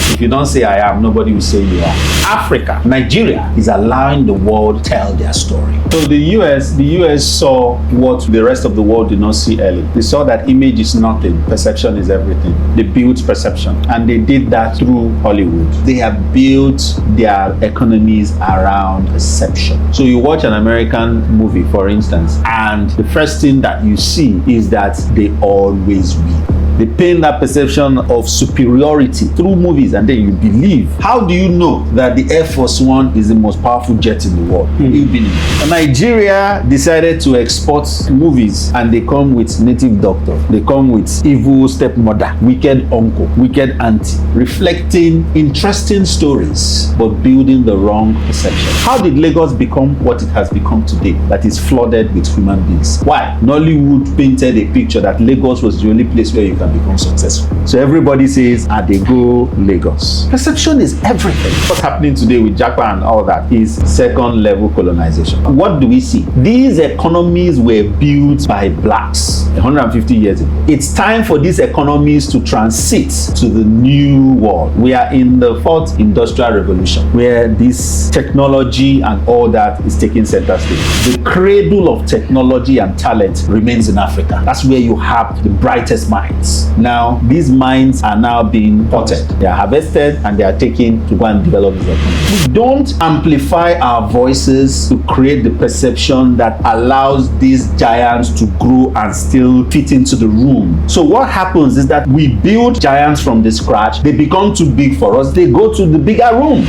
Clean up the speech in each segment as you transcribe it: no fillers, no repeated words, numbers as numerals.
If you don't say I am, nobody will say you are. Africa, Nigeria is allowing the world to tell their story. So the US saw what the rest of the world did not see early. They saw that image is nothing, perception is everything. They built perception, and they did that through Hollywood. They have built their economies around perception. So you watch an American movie, for instance, and the first thing that you see is that they always win. They paint that perception of superiority through movies, and then you believe. How do you know that the Air Force One is the most powerful jet in the world? You believe. Nigeria decided to export movies, and they come with native doctor. They come with evil stepmother, wicked uncle, wicked auntie, reflecting interesting stories, but building the wrong perception. How did Lagos become what it has become today, that is flooded with human beings? Why? Nollywood painted a picture that Lagos was the only place where you can become successful. So everybody says, they go Lagos. Perception is everything. What's happening today with Japan and all that is second level colonization. What do we see? These economies were built by blacks 150 years ago. It's time for these economies to transit to the new world. We are in the fourth industrial revolution, where this technology and all that is taking center stage. The cradle of technology and talent remains in Africa. That's where you have the brightest minds. Now, these minds are now being potted. They are harvested and they are taken to go and develop this economy. We don't amplify our voices to create the perception that allows these giants to grow and still fit into the room. So what happens is that we build giants from the scratch. They become too big for us. They go to the bigger room.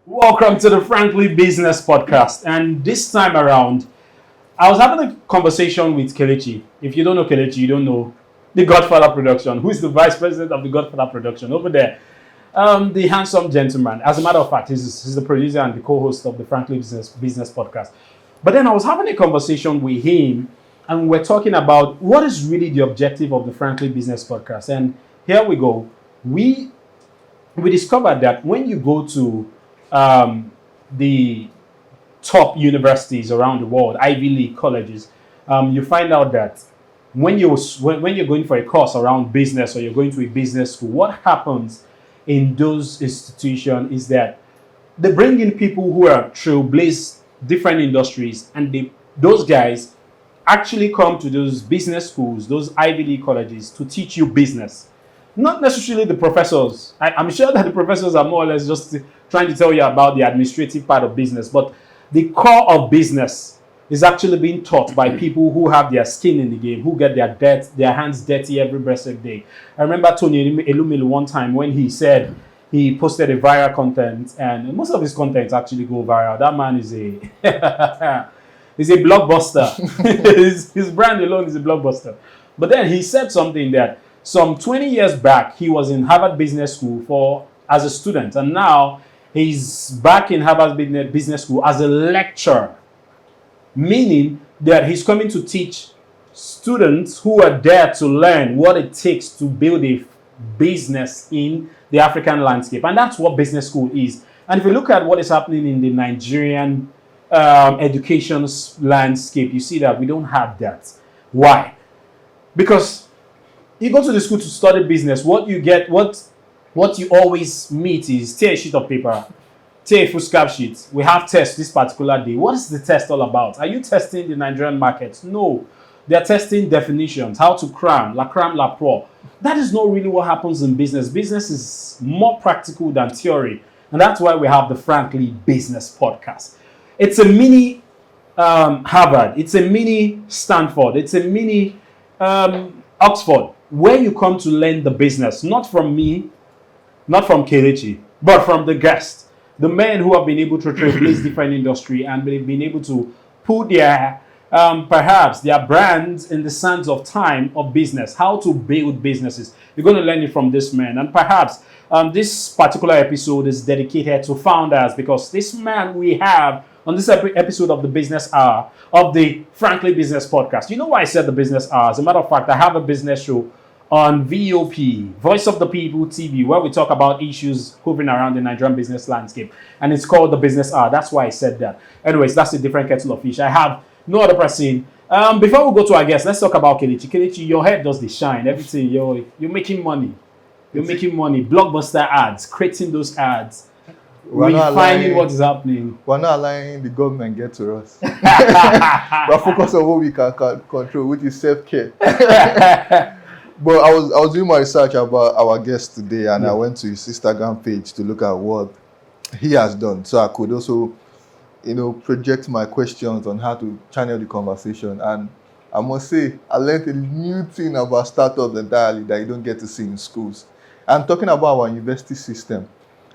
Welcome to the Frankly Business Podcast. And this time around, I was having a conversation with Kelechi. If you don't know Kelechi, you don't know the Godfather Production. Who is the vice president of the Godfather Production over there? The handsome gentleman. As a matter of fact, he's the producer and the co-host of the Frankly Business Podcast. But then I was having a conversation with him, and we're talking about what is really the objective of the Frankly Business Podcast. And here we go. We discovered that when you go to the top universities around the world, Ivy League colleges, you find out that when you're going for a course around business, or you're going to a business school, what happens in those institutions is that they bring in people who are trailblaze different industries, and those guys actually come to those business schools, those Ivy League colleges, to teach you business. Not necessarily the professors. I'm sure that the professors are more or less just trying to tell you about the administrative part of business, but the core of business is actually being taught by people who have their skin in the game, who get their hands dirty every blessed day. I remember Tony Elumelu one time when he said he posted a viral content, and most of his contents actually go viral. That man is is a blockbuster. his brand alone is a blockbuster. But then he said something that some 20 years back, he was in Harvard Business School as a student, and now he's back in Harvard Business School as a lecturer, meaning that he's coming to teach students who are there to learn what it takes to build a business in the African landscape. And that's what business school is. And if you look at what is happening in the Nigerian education landscape, you see that we don't have that. Why? Because you go to the school to study business, what you get, what you always meet is tear a sheet of paper, tear a foolscap sheet. We have tests this particular day. What is the test all about? Are you testing the Nigerian market? No. They are testing definitions, how to cram, la cram, la pro. That is not really what happens in business. Business is more practical than theory. And that's why we have the Frankly Business Podcast. It's a mini Harvard. It's a mini Stanford. It's a mini Oxford, where you come to learn the business, not from me, not from Kelechi, but from the guests, the men who have been able to trailblaze different industry, and they've been able to put their perhaps their brands in the sands of time of business, how to build businesses. You're going to learn it from this man. And perhaps this particular episode is dedicated to founders, because this man we have on this episode of the Business Hour of the Frankly Business Podcast. You know why I said the Business Hour? As a matter of fact, I have a business show on VOP, Voice of the People TV, where we talk about issues hovering around the Nigerian business landscape. And it's called the Business Hour. That's why I said that. Anyways, that's a different kettle of fish. I have no other person. Before we go to our guest, let's talk about Kelechi. Kelechi, your head does the shine. Everything, you're making money. You're making money. Blockbuster ads, creating those ads. Refining what is happening. We're not allowing the government get to us. We're focused on what we can control, which is self-care. But I was doing my research about our guest today, and I went to his Instagram page to look at what he has done, so I could also, project my questions on how to channel the conversation. And I must say, I learned a new thing about startups entirely that you don't get to see in schools. I'm talking about our university system.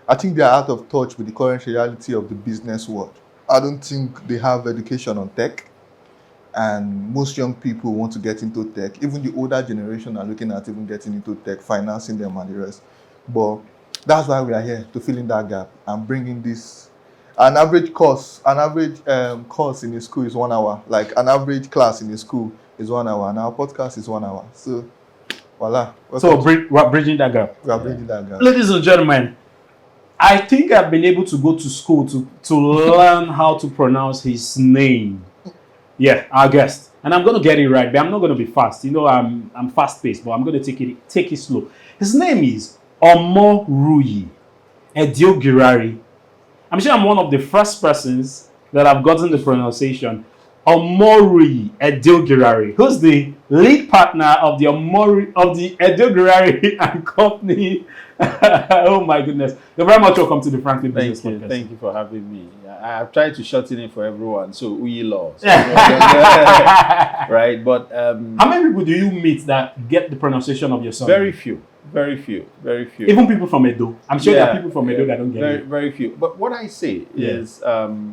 I think they are out of touch with the current reality of the business world. I don't think they have education on tech, and most young people want to get into tech. Even the older generation are looking at even getting into tech, financing them and the rest. But that's why we are here, to fill in that gap and bringing this. An average course in a school is 1 hour. Like an average class in a school is 1 hour, and our podcast is 1 hour. So, voila. So we're bridging that gap. We are bridging that gap. Ladies and gentlemen, I think I've been able to go to school to learn how to pronounce his name. Yeah, our guest. And I'm going to get it right, but I'm not going to be fast. I'm fast-paced, but I'm going to take it slow. His name is Omoruyi Edoigiawere. I'm sure I'm one of the first persons that have gotten the pronunciation. Omoruyi Edoigiawere, who's the lead partner of the Edoigiawere and Company. Oh my goodness. You're very much welcome to the Frankly Business Podcast. Thank you for having me. I've tried to shorten it for everyone, so Uyi Law. Right? But how many people do you meet that get the pronunciation of your son? Very few. Even people from Edo. I'm sure there are people from Edo that don't get it. Very few. But what I say is,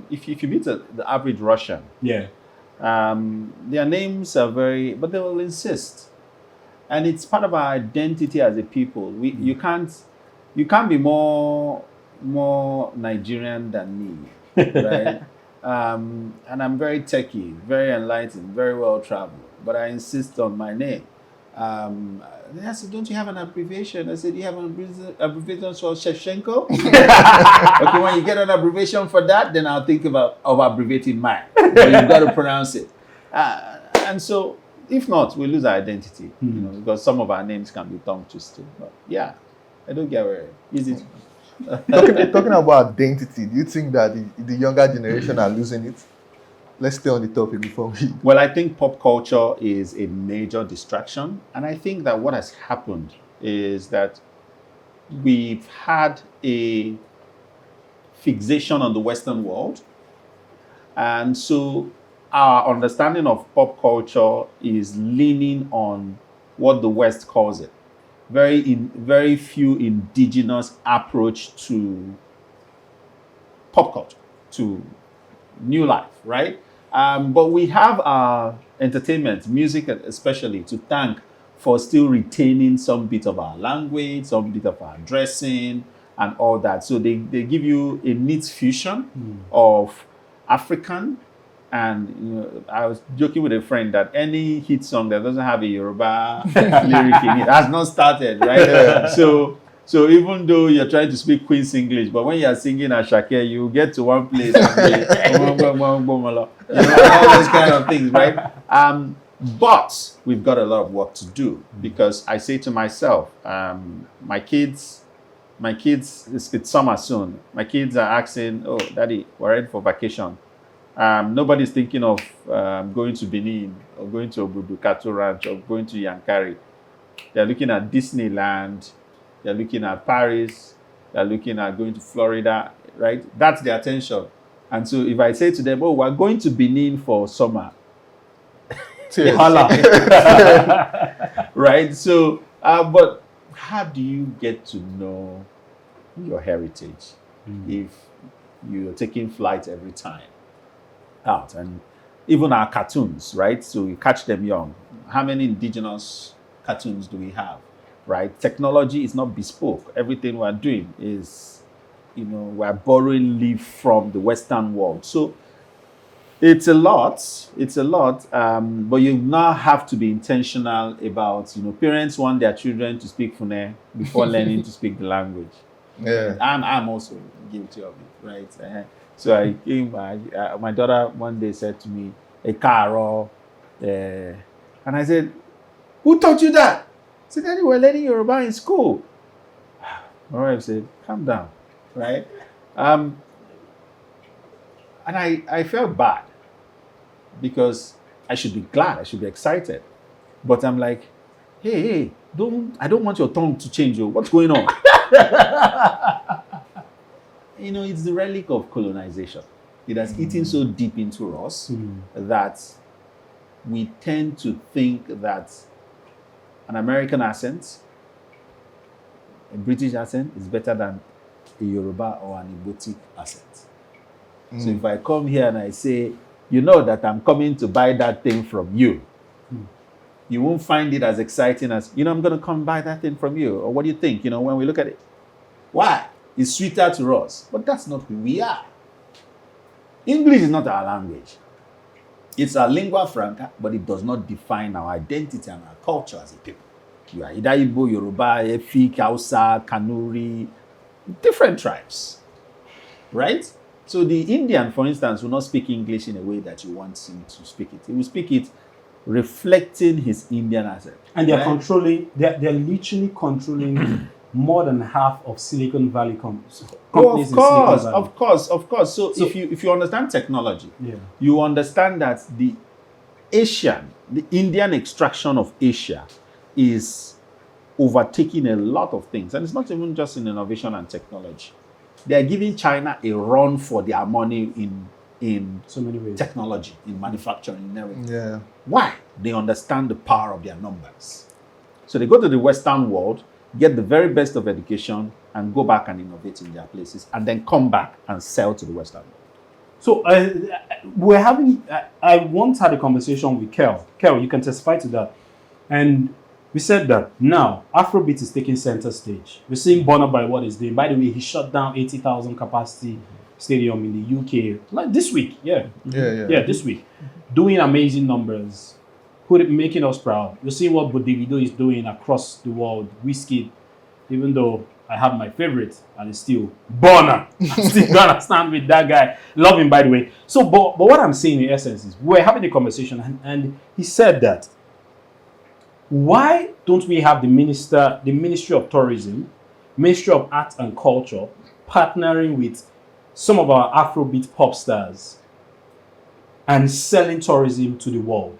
if you meet the average Russian, their names are but they will insist, and it's part of our identity as a people. You can't be more Nigerian than me, right? And I'm very techie, very enlightened, very well traveled, but I insist on my name. They said, don't you have an abbreviation? I said, you have an abbreviation for Shevchenko? Okay, when you get an abbreviation for that, then I'll think of abbreviating mine. But you've got to pronounce it. And so, if not, we lose our identity, because some of our names can be tongue twisted. But yeah, I don't get where easy. Talking about identity, do you think that the younger generation are losing it? Let's stay on the topic before we... Well, I think pop culture is a major distraction. And I think that what has happened is that we've had a fixation on the Western world. And so our understanding of pop culture is leaning on what the West calls it. Very few indigenous approach to pop culture, to new life, right? But we have our entertainment, music especially, to thank for still retaining some bit of our language, some bit of our dressing, and all that. So they give you a neat fusion of African, and I was joking with a friend that any hit song that doesn't have a Yoruba lyric in it has not started, right? Yeah. So even though you're trying to speak Queen's English, but when you're singing Ashake, you get to one place and all those kind of things, right? But we've got a lot of work to do, because I say to myself, my kids, it's summer soon. My kids are asking, oh, Daddy, we're ready for vacation. Nobody's thinking of going to Benin or going to Obudu Cattle Ranch or going to Yankari. They're looking at Disneyland. They're looking at Paris. They're looking at going to Florida, right? That's their attention. And so if I say to them, oh, we're going to Benin for summer. Right? So, but how do you get to know your heritage if you're taking flight every time out? And even our cartoons, right? So you catch them young. How many indigenous cartoons do we have? Right? Technology is not bespoke. Everything we're doing is, we're borrowing leaf from the Western world. So It's a lot. It's a lot. But you now have to be intentional about, parents want their children to speak Fune before learning to speak the language. Yeah. I'm also guilty of it, right? So I came, my daughter one day said to me, a car, and I said, who taught you that? I said, Daddy, we're learning Yoruba in school. My wife said, calm down, right? And I felt bad because I should be glad, I should be excited. But I'm like, hey, I don't want your tongue to change. What's going on? It's the relic of colonization. It has eaten so deep into us that we tend to think that an American accent, a British accent, is better than a Yoruba or an Igbotic accent. So if I come here and I say, that I'm coming to buy that thing from you, you won't find it as exciting as, I'm going to come buy that thing from you. Or what do you think, when we look at it? Why? It's sweeter to us. But that's not who we are. English is not our language. It's our lingua franca, but it does not define our identity and our culture as a people. You are either Igbo, Yoruba, Efik, Hausa, Kanuri, different tribes, right? So the Indian, for instance, will not speak English in a way that you want him to speak it. He will speak it reflecting his Indian accent. And they're controlling, they're literally controlling more than half of Silicon Valley companies. Of course. So if you understand technology, you understand that the Indian extraction of Asia is overtaking a lot of things. And it's not even just in innovation and technology. They are giving China a run for their money in so many ways. Technology, in manufacturing, and everything. Yeah. Why? They understand the power of their numbers. So they go to the Western world, get the very best of education, and go back and innovate in their places, and then come back and sell to the Western world. So I once had a conversation with Kel. Kel, you can testify to that. And we said that now Afrobeat is taking center stage. We're seeing Burna Boy what he's doing. By the way, he shut down 80,000 capacity stadium in the UK like this week. Yeah, this week, doing amazing numbers, making us proud. We're seeing what Davido is doing across the world. Whiskey, even though I have my favorite and it's still Burna. I'm still gonna stand with that guy. Love him, by the way. So, but what I'm saying in essence is we're having a conversation and he said that why don't we have the Ministry of Tourism, Ministry of Art and Culture partnering with some of our Afrobeat pop stars and selling tourism to the world?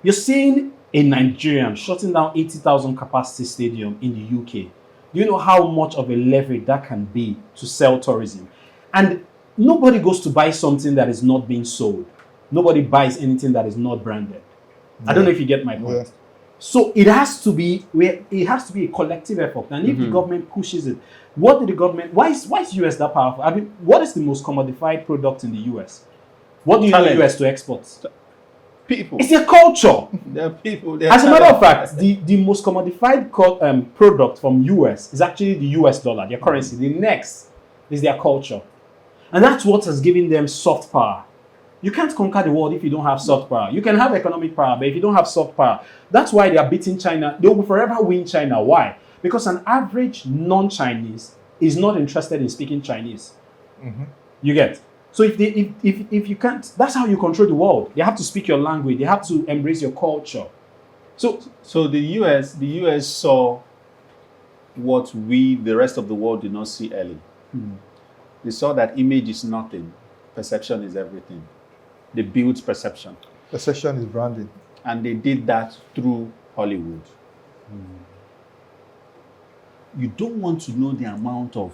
You're seeing a Nigerian shutting down 80,000 capacity stadium in the UK. Do you know how much of a leverage that can be to sell tourism? And nobody goes to buy something that is not being sold. Nobody buys anything that is not branded. I don't know if you get my point. Yeah. So it has to be a collective effort. And if the government pushes it, what did the government? Why is US that powerful? I mean, what is the most commodified product in the US? What do you need the US to export? People. It's their culture. They're people. As a matter of fact, the most commodified product from US is actually the US dollar, their currency. The next is their culture. And that's what has given them soft power. You can't conquer the world if you don't have soft power. You can have economic power, but if you don't have soft power, that's why they are beating China. They will forever win China. Why? Because an average non-Chinese is not interested in speaking Chinese. You get? So if you can't, that's how you control the world. They have to speak your language. They have to embrace your culture. So the US saw what the rest of the world did not see early. They saw that image is nothing, perception is everything. They built perception. Perception is branding. And they did that through Hollywood. You don't want to know the amount of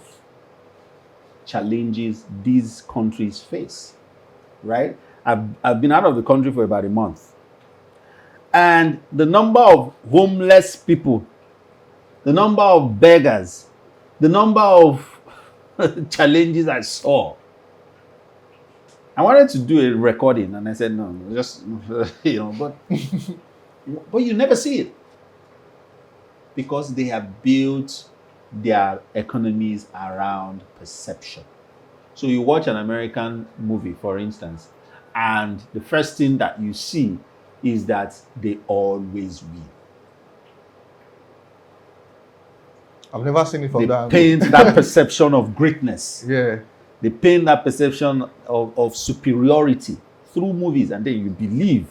challenges these countries face, right? I've been out of the country for about a month. And the number of homeless people, the number of beggars, the number of challenges I saw. I wanted to do a recording and I said, no, just, but you never see it. Because they have built their economies around perception. So you watch an American movie, for instance, And the first thing that you see is that they always win. I've never seen it from They that angle. paint that perception of greatness. Yeah. They paint that perception of superiority through movies, and then you believe.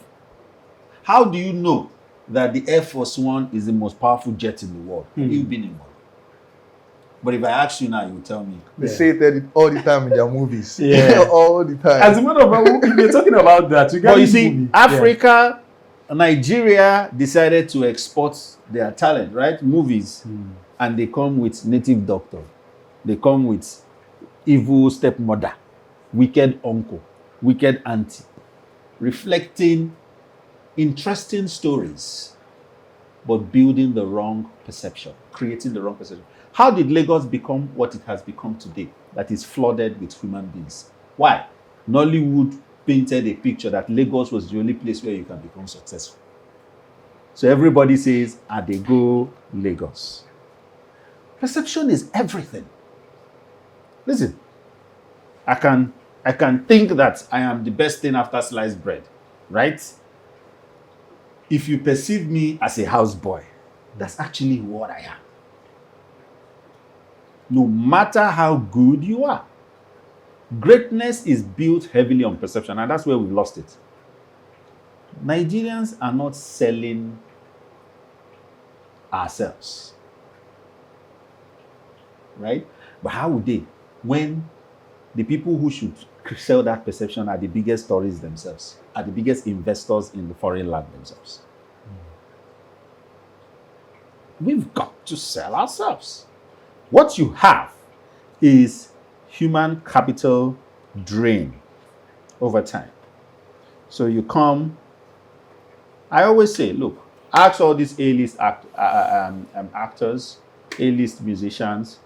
How do you know that the Air Force One is the most powerful jet in the world? Have you been in one? But if I ask you now, you will tell me. They say it all the time in their movies. Yeah. All the time. As a matter of fact, if you're talking about that, you But you see, Africa, Nigeria decided to export their talent, right? Movies. And they come with native doctor. They come with evil stepmother, wicked uncle, wicked auntie, reflecting interesting stories, but building the wrong perception, creating the wrong perception. How did Lagos become what it has become today, that is flooded with human beings? Why? Nollywood painted a picture that Lagos was the only place where you can become successful. So everybody says, Adego, Lagos. Perception is everything. Listen, I can think that I am the best thing after sliced bread, right? If you perceive me as a houseboy, that's actually what I am. No matter how good you are. Greatness is built heavily on perception, and that's where we've lost it. Nigerians are not selling ourselves. Right? But how would they? When the people who should sell that perception are the biggest stories themselves, are the biggest investors in the foreign land themselves. We've got to sell ourselves. What you have is human capital drain over time. So you come, I always say, look, ask all these A-list actors, A-list musicians,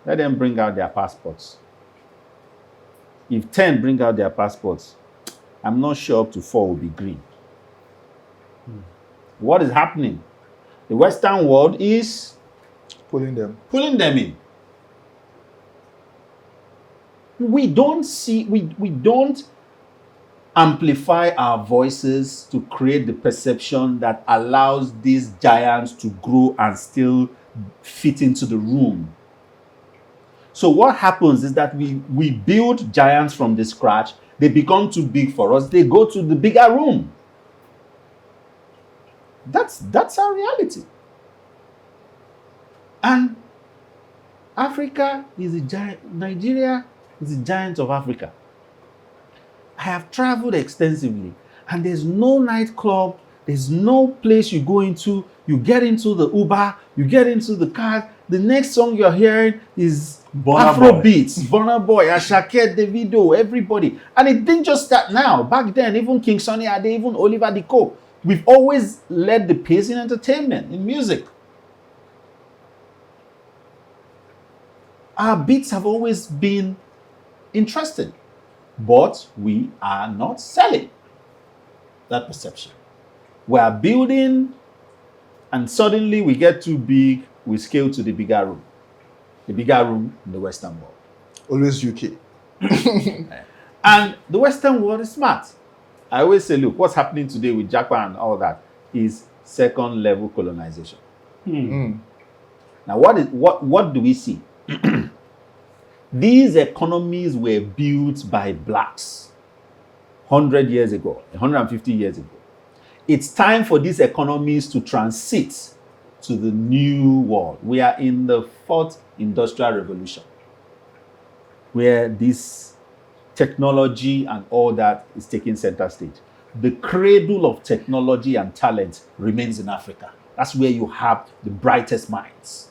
let them bring out their passports. If 10 bring out their passports, I'm not sure up to 4 will be green. What is happening? The Western world is Pulling them. in. We don't amplify our voices to create the perception that allows these giants to grow and still fit into the room. So what happens is that we build giants from the scratch. They become too big for us. They go to the bigger room. That's our reality. And Africa is a giant. Nigeria is a giant of Africa. I have traveled extensively, and there's no nightclub, there's no place you go into. You get into the Uber, you get into the car. The next song you're hearing is Afrobeats, Burna Boy, Asake, Davido, everybody. And it didn't just start now. Back then, even King Sunny Ade, even Oliver Diko. We've always led the pace in entertainment, in music. Our beats have always been interesting, but we are not selling that perception. We are building, and suddenly we get too big, we scale to the bigger room. The bigger room in the Western world. Always UK. And the Western world is smart. I always say, look, what's happening today with Japan and all that is second level colonization. Now, what do we see? These economies were built by blacks 100 years ago, 150 years ago. It's time for these economies to transit to the new world. We are in the 4th industrial revolution, where this technology and all that is taking center stage. The cradle of technology and talent remains in Africa. That's where you have the brightest minds.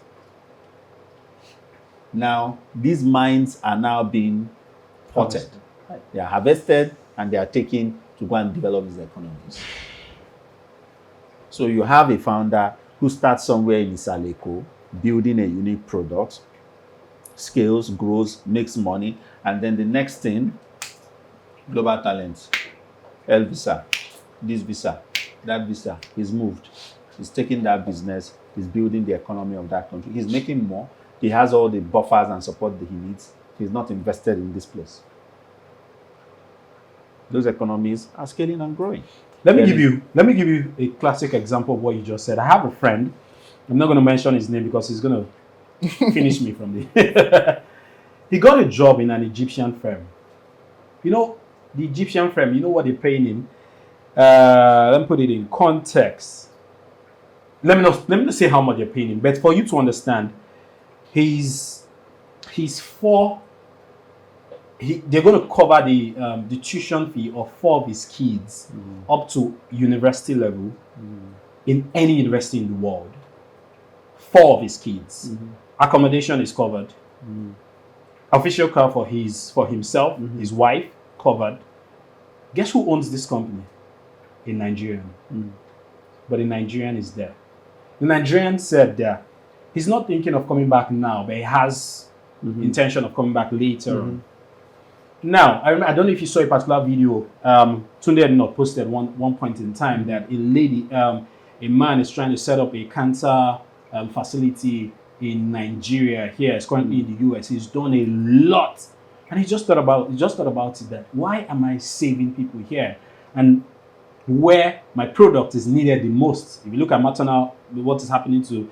Now, these minds are now being potted. They are harvested and they are taken to go and develop these economies. So you have a founder who starts somewhere in Isaleko, building a unique product, scales, grows, makes money, and then the next thing, global talent, L visa, this visa, that visa, he's moved. He's taking that business, he's building the economy of that country. He's making more. He has all the buffers and support that he needs. He's not invested in this place. those economies are scaling and growing. Let me give you a classic example of what you just said. I have a friend. I'm not going to mention his name because he's going to finish me from the. He got a job in an Egyptian firm. You know, the Egyptian firm. You know what they're paying him. Let me put it in context. Let me not say how much they're paying him, but for you to understand, they're going to cover the tuition fee of 4 of his kids up to university level in any university in the world. 4 of his kids. Accommodation is covered. Official car for himself, his wife, covered. Guess who owns this company? A Nigerian. But the Nigerian is there. The Nigerian said that he's not thinking of coming back now, but he has intention of coming back later on. Now, I don't know if you saw a particular video. Tunde had not posted one point in time that a man is trying to set up a cancer facility in Nigeria. Here, it's currently in the US. He's done a lot, and he just thought about it. That why am I saving people here, and where my product is needed the most? If you look at maternal, what is happening to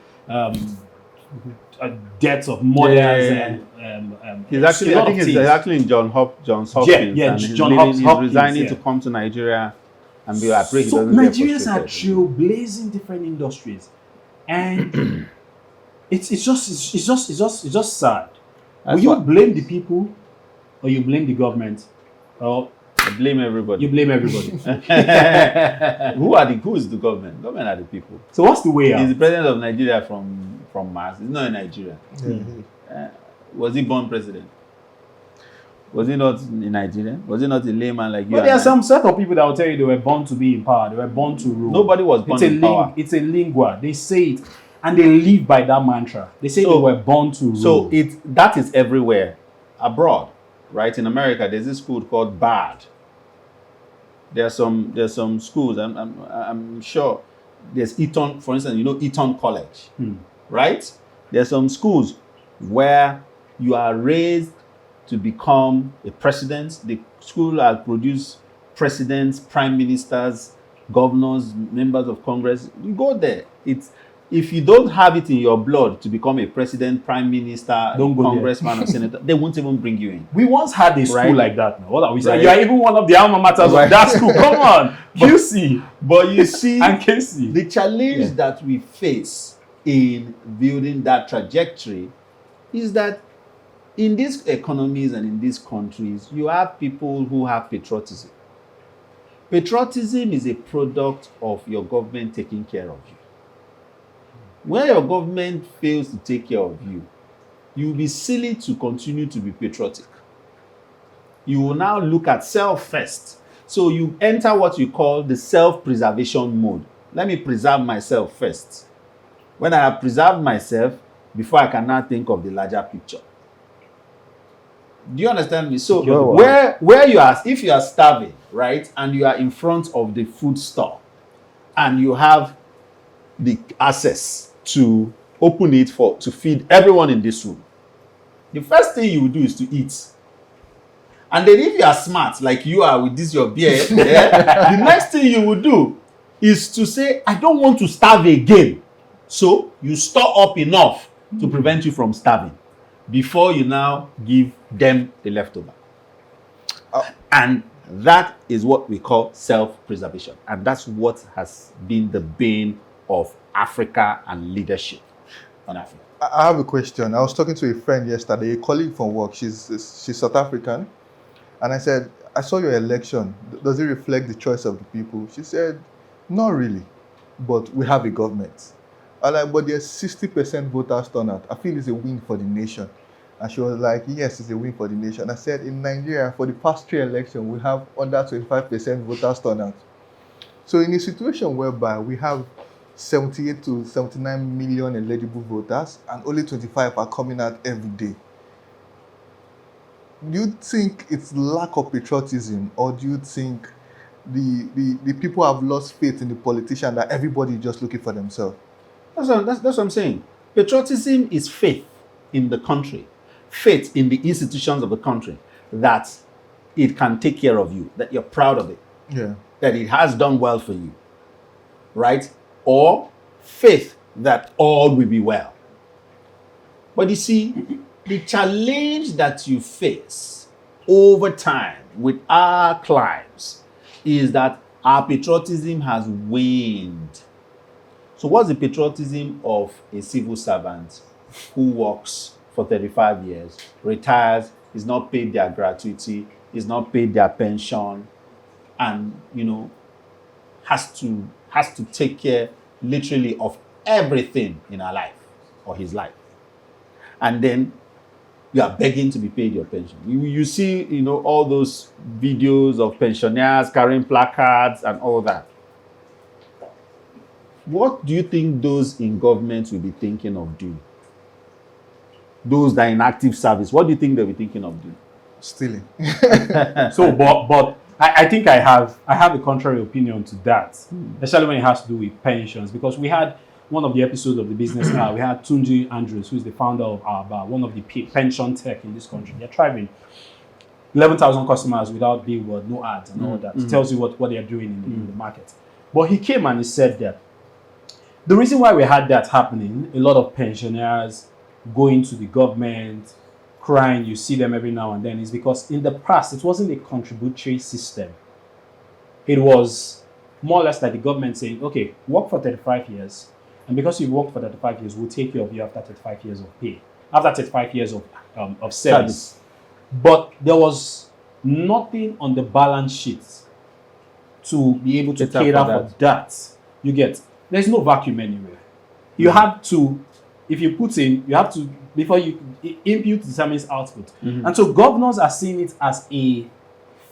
deaths of mothers and he's actually, I think he's actually in Johns Hopkins. He's resigning to come to Nigeria and be like, so Nigerians are trailblazing different industries, and it's just sad. Will you blame the people, or you blame the government, or I blame everybody? You blame everybody. Who is the government? Government are the people. So what's the way out? He's the president of Nigeria from Mars. He's not in Nigeria. Was he born president? Was he not in Nigeria? Was he not a layman like you? But there are some set of people that will tell you they were born to be in power. They were born to rule. Nobody was born in power. It's a lingua. They say it, and they live by that mantra. They say they were born to rule. So that is everywhere abroad, right? In America, there's this school called BARD. There's some schools. I'm sure there's Eton, for instance. You know Eton College, right? There's some schools where you are raised to become a president. The school has produced presidents, prime ministers, governors, members of Congress. You go there. If you don't have it in your blood to become a president, prime minister, congressman, or senator, they won't even bring you in. We once had a school like that. Now, what are we saying? You are even one of the alma maters of that school. Come on, QC. But you see, and KC. The challenge that we face in building that trajectory is that in these economies and in these countries, you have people who have patriotism. Patriotism is a product of your government taking care of you. When your government fails to take care of you, you will be silly to continue to be patriotic. You will now look at self first. So you enter what you call the self-preservation mode. Let me preserve myself first. When I have preserved myself, before I can now think of the larger picture. Do you understand me? So where you are, if you are starving, right, and you are in front of the food store, and you have the access to open it to feed everyone in this room, the first thing you will do is to eat. And then if you are smart, like you are with this your beer, the next thing you will do is to say, I don't want to starve again. So you store up enough to prevent you from starving before you now give them the leftover. And that is what we call self-preservation. And that's what has been the bane of Africa and leadership on Africa. I have a question. I was talking to a friend yesterday, a colleague from work. She's South African. And I said, I saw your election. Does it reflect the choice of the people? She said, not really, but we have a government. I'm like, but there's 60% voters turnout. I feel it's a win for the nation. And she was like, yes, it's a win for the nation. I said, in Nigeria, for the past 3 elections, we have under 25% voters turnout. So in a situation whereby we have 78 to 79 million eligible voters and only 25 are coming out every day, do you think it's lack of patriotism, or do you think the people have lost faith in the politician, that everybody is just looking for themselves? That's what I'm saying. Patriotism is faith in the country, faith in the institutions of the country, that it can take care of you, that you're proud of it, Yeah. that it has done well for you, right? Or faith that all will be well. But you see, the challenge that you face over time with our clients is that our patriotism has waned. So what's the patriotism of a civil servant who works for 35 years, retires, is not paid their gratuity, is not paid their pension, and has to take care literally of everything in her life or his life. And then you are begging to be paid your pension. You see, all those videos of pensioners carrying placards and all that. What do you think those in government will be thinking of doing? Those that are in active service, what do you think they'll be thinking of doing? Stealing. So, but I think I have a contrary opinion to that, especially when it has to do with pensions, because we had one of the episodes of the business now, we had Tunji Andrews, who is the founder of our one of the pension tech in this country. They're thriving. 11,000 customers without billboard, no ads and all that. It tells you what they're doing in the market. But he came and he said that the reason why we had that happening, a lot of pensioners going to the government, crying, you see them every now and then, is because in the past, it wasn't a contributory system. It was more or less like the government saying, okay, work for 35 years, and because you've worked for 35 years, we'll take care of you after 35 years of pay, after 35 years of service. But there was nothing on the balance sheet to be able to cater for that. You get, there's no vacuum anywhere. You have to, if you put in, you have to, before you input determines output. And so governors are seeing it as a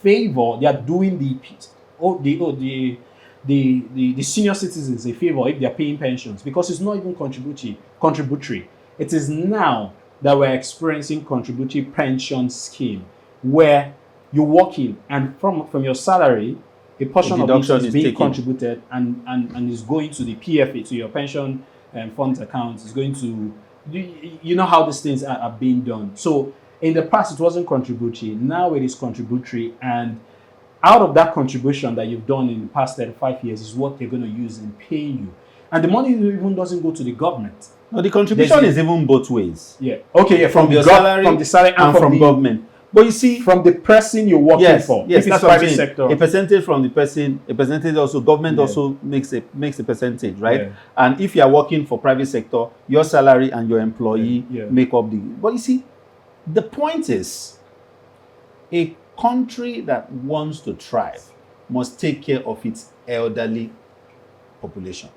favor. They are doing the senior citizens a favor if they are paying pensions, because it's not even contributory. It is now that we're experiencing contributory pension scheme where you're working and from your salary, a portion of it is being contributed and is going to the PFA, to your pension funds account. Is going to, you know how these things are being done. So in the past, it wasn't contributory. Now it is contributory, and out of that contribution that you've done in the past 35 years is what they're going to use in paying you. And the money even doesn't go to the government. No, the contribution is even both ways. Yeah. Okay. Yeah. From your salary, and from government. But you see, from the person you're working for. Yes, if that's it's private sector. A percentage from the person, a percentage also, government also makes a percentage, right? Yeah. And if you are working for private sector, your salary and your employee make up the. But you see, the point is, a country that wants to thrive must take care of its elderly population.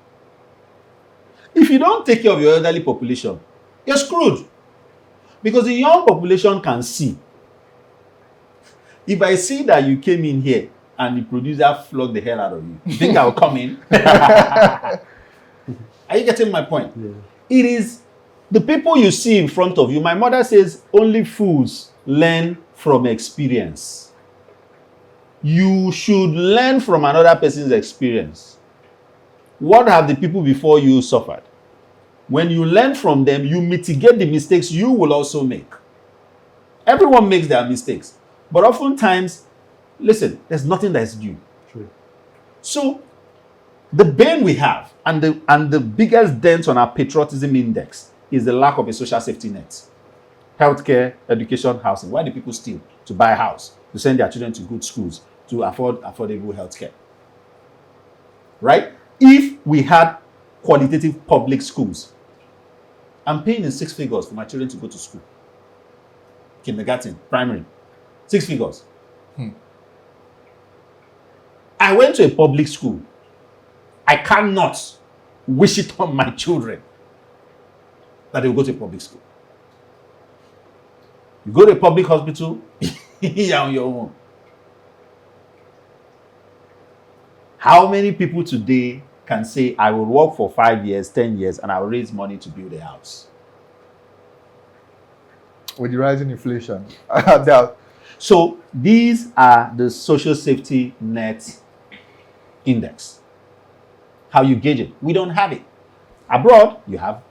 If you don't take care of your elderly population, you're screwed. Because the young population can see. If I see that you came in here and the producer flogged the hell out of you think I'll come in? Are you getting my point? Yeah. It is the people you see in front of you. My mother says only fools learn from experience. You should learn from another person's experience. What have the people before you suffered? When you learn from them, you mitigate the mistakes you will also make. Everyone makes their mistakes. But oftentimes, listen, there's nothing that is due. True. So, the bane we have and the biggest dent on our patriotism index is the lack of a social safety net. Healthcare, education, housing. Why do people steal? To buy a house, to send their children to good schools, to afford affordable healthcare. Right? If we had qualitative public schools, I'm paying in 6 figures for my children to go to school. Kindergarten, primary. 6 figures. I went to a public school. I cannot wish it on my children that they will go to a public school. You go to a public hospital, you're on your own. How many people today can say, I will work for 5 years, 10 years, and I will raise money to build a house? With the rising inflation, I doubt. So these are the social safety net index. How you gauge it. We don't have it. Abroad, you have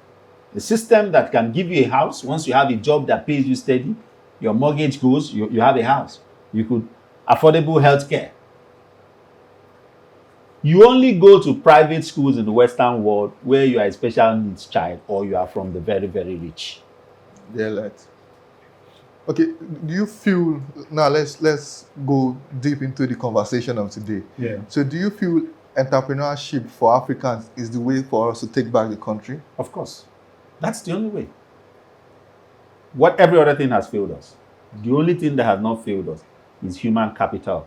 a system that can give you a house. Once you have a job that pays you steady, your mortgage goes, you have a house. You could affordable healthcare. You only go to private schools in the Western world where you are a special needs child or you are from the very, very rich. Yeah, right. Okay, do you feel now? Let's go deep into the conversation of today. Yeah. So, do you feel entrepreneurship for Africans is the way for us to take back the country? Of course. That's the only way. What every other thing has failed us. The only thing that has not failed us is human capital,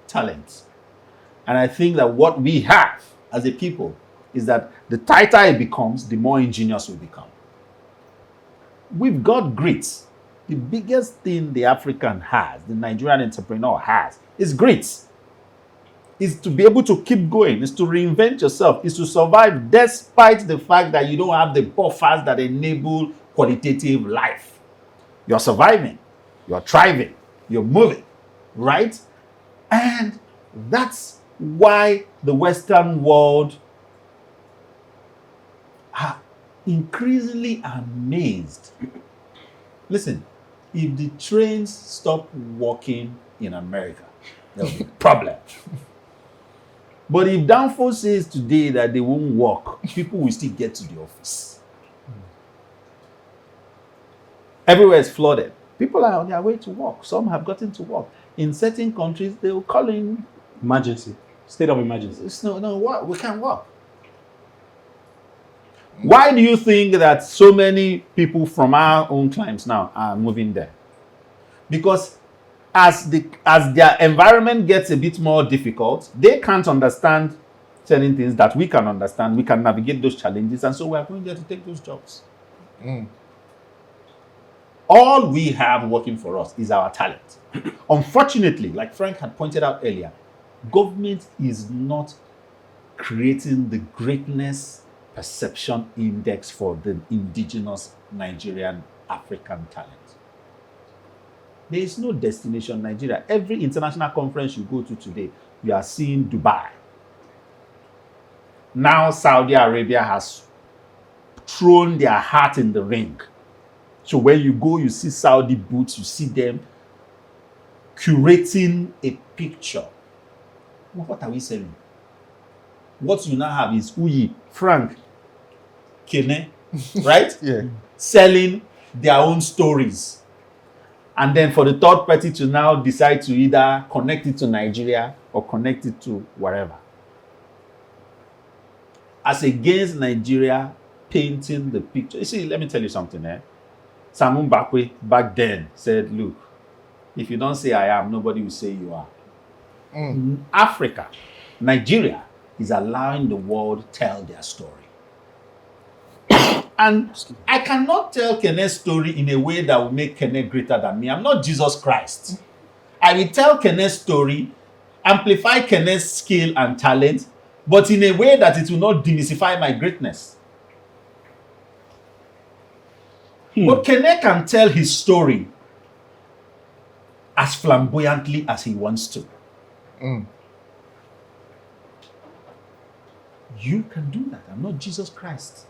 talent. And I think that what we have as a people is that the tighter it becomes, the more ingenious we become. We've got grit. The biggest thing the African has, the Nigerian entrepreneur has, is grit. Is to be able to keep going, is to reinvent yourself, is to survive despite the fact that you don't have the buffers that enable qualitative life. You're surviving, you're thriving, you're moving, right? And that's why the Western world are increasingly amazed. Listen, if the trains stop working in America, there'll be a problem. But if Danfo says today that they won't work, people will still get to the office. Everywhere is flooded. People are on their way to work. Some have gotten to work. In certain countries, they will call in Emergency. State of emergency. we can't work. Why do you think that so many people from our own climes now are moving there? Because as their environment gets a bit more difficult, they can't understand certain things that we can understand. We can navigate those challenges, and so we are going there to take those jobs. All we have working for us is our talent. Unfortunately, like Frank had pointed out earlier, government is not creating the greatness perception index for the indigenous Nigerian African talent. There is no destination Nigeria. Every international conference you go to today, you are seeing Dubai. Now Saudi Arabia has thrown their hat in the ring. So when you go, you see Saudi boots, you see them curating a picture. What are we selling? What you now have is Uyi, Frank, Kene, right? Yeah. Selling their own stories. And then for the third party to now decide to either connect it to Nigeria or connect it to wherever. As against Nigeria painting the picture. You see, let me tell you something. Samu Mbakwe back then said, look, if you don't say I am, nobody will say you are. Africa, Nigeria is allowing the world tell their story. And I cannot tell Kene's story in a way that will make Kene greater than me. I'm not Jesus Christ. I will tell Kene's story, amplify Kene's skill and talent, but in a way that it will not demystify my greatness. But Kene can tell his story as flamboyantly as he wants to. You can do that. I'm not Jesus Christ.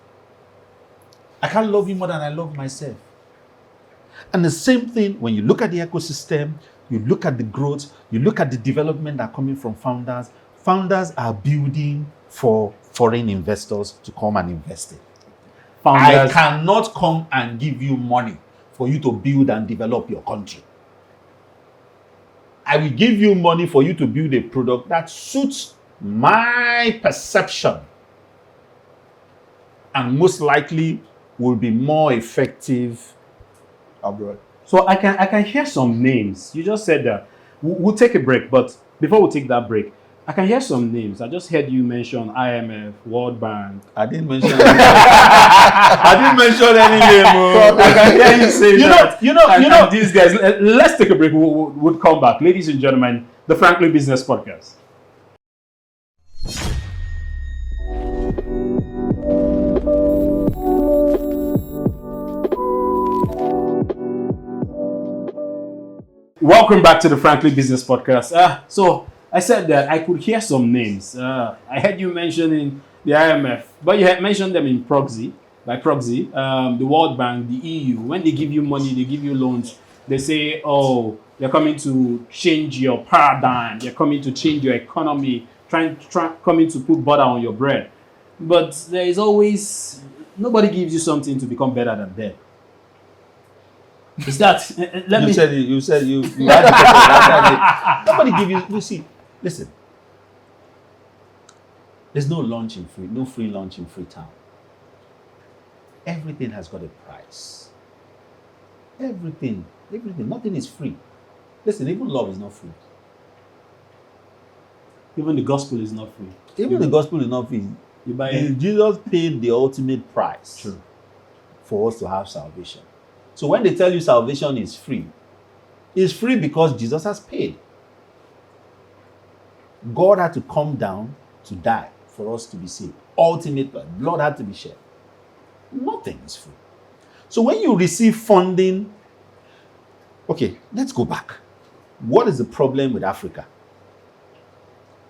I can't love you more than I love myself. And the same thing when you look at the ecosystem, you look at the growth, you look at the development that are coming from founders. Founders are building for foreign investors to come and invest in. I cannot come and give you money for you to build and develop your country. I will give you money for you to build a product that suits my perception and most likely will be more effective abroad. So I can hear some names. You just said that. We'll take a break, but before we take that break, I can hear some names. I just heard you mention IMF, World Bank. I didn't mention any name. I didn't mention any name. I can hear you say that. You know, these guys. Let's take a break. We'll come back. Ladies and gentlemen, the Frankly Business Podcast. Welcome back to the Frankly Business Podcast. So I said that I could hear some names. I heard you mentioning the IMF, but you had mentioned them by proxy, the World Bank, the EU. When they give you money, they give you loans. They say, oh, they're coming to change your paradigm. They're coming to change your economy, coming to put butter on your bread. But there is always, nobody gives you something to become better than them. Is that, You said you had the question. Nobody give you see, listen. There's no free lunch in Freetown. Everything has got a price. Everything, nothing is free. Listen, even love is not free. even the gospel is not free. Even the gospel is not free. You buy it. Jesus paid the ultimate price True. for us to have salvation. So when they tell you salvation is free, it's free because Jesus has paid. God had to come down to die for us to be saved. Ultimate blood had to be shed. Nothing is free. So when you receive funding, okay, let's go back. What is the problem with Africa?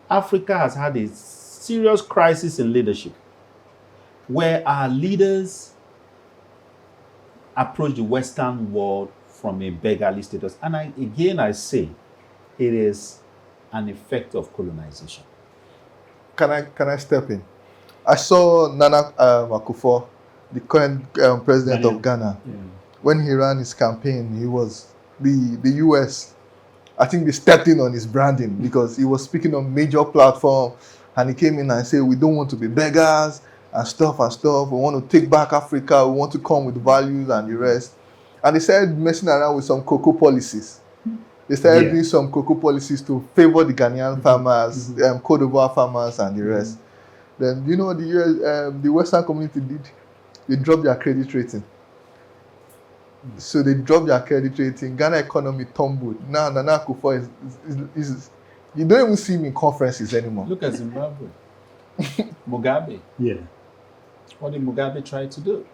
Africa has had a serious crisis in leadership where our leaders approach the Western world from a beggarly status. And I say, it is an effect of colonization. Can I step in? I saw Nana Akufo, the current president of Ghana. Yeah. When he ran his campaign, he was the US. I think they stepped in on his branding because he was speaking on major platform, and he came in and said, "We don't want to be beggars and stuff. We want to take back Africa. We want to come with values and the rest." And they started messing around with some cocoa policies. They started doing some cocoa policies to favor the Ghanaian farmers, Cote d'Ivoire farmers, and the rest. Then you know what the Western community did? They dropped their credit rating. So they dropped their credit rating. Ghana economy tumbled. Now Nana Akufo is you don't even see him in conferences anymore. Look at Zimbabwe. Mugabe. Yeah. What did Mugabe try to do?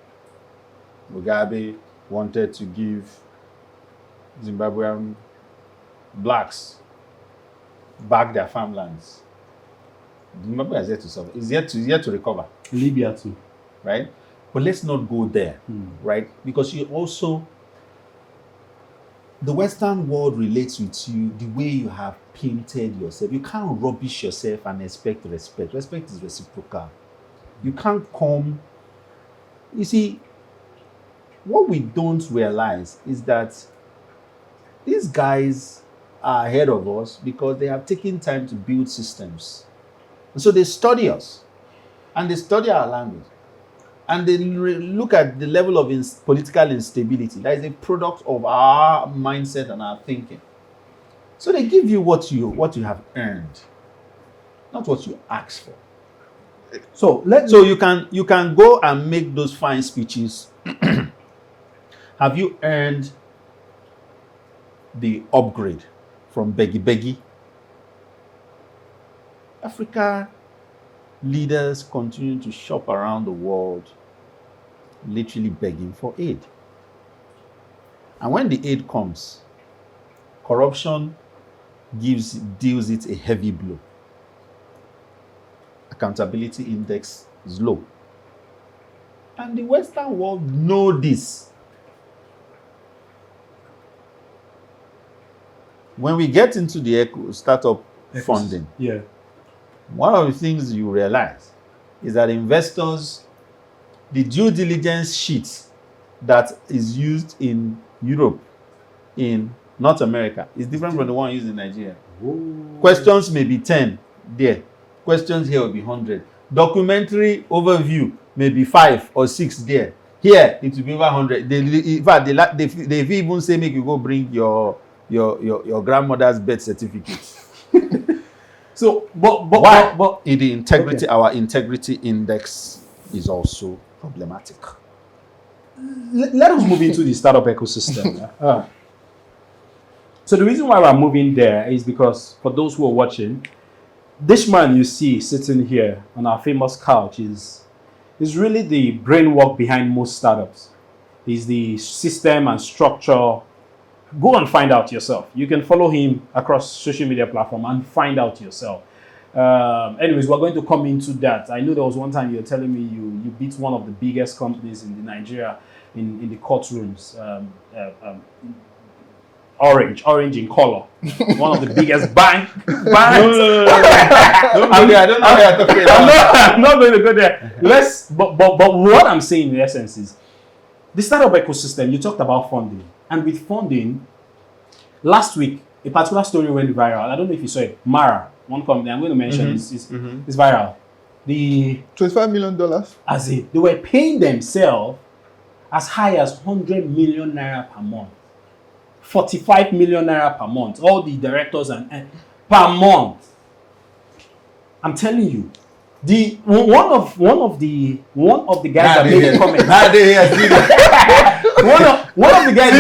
Mugabe wanted to give Zimbabwean blacks back their farmlands. Zimbabwe is yet to suffer. Is yet to recover. Libya too. Right? But let's not go there, right? Because you also, the Western world relates with you the way you have painted yourself. You can't rubbish yourself and expect respect. Respect is reciprocal. You can't come. You see, what we don't realize is that these guys are ahead of us because they have taken time to build systems. And so they study us and they study our language. And they look at the level of political instability. That is a product of our mindset and our thinking. So they give you what you have earned, not what you asked for. So you can go and make those fine speeches. Have you earned the upgrade from beggy? Africa leaders continue to shop around the world, literally begging for aid. And when the aid comes, corruption deals it a heavy blow. Accountability index is low. And the Western world know this. When we get into the startup funding, one of the things you realize is that investors, the due diligence sheet that is used in Europe, in North America, is different from the one used in Nigeria. Ooh. Questions may be 10 there. Questions here will be 100. Documentary overview may be 5 or 6 there. Here, it will be over 100. In fact, they even say make you go bring your grandmother's birth certificate. So, but in the integrity, our integrity index is also problematic. Let us move into the startup ecosystem. So the reason why we're moving there is because for those who are watching, this man you see sitting here on our famous couch is really the brainwork behind most startups. He's the system and structure. Go and find out yourself. You can follow him across social media platform and find out yourself. Anyways, we're going to come into that. I know there was one time you were telling me you beat one of the biggest companies in Nigeria in the courtrooms. orange in color. One of the biggest banks. No. I don't know how you're talking about. I'm not going to go there. But what I'm saying in essence is the startup ecosystem. You talked about funding, and with funding, last week a particular story went viral. I don't know if you saw it. Mara, one company I'm going to mention is viral. The $25 million. as they were paying themselves as high as 100 million naira per month, 45 million naira per month. All the directors and per month. I'm telling you, one of the guys that made a comment. One of the guys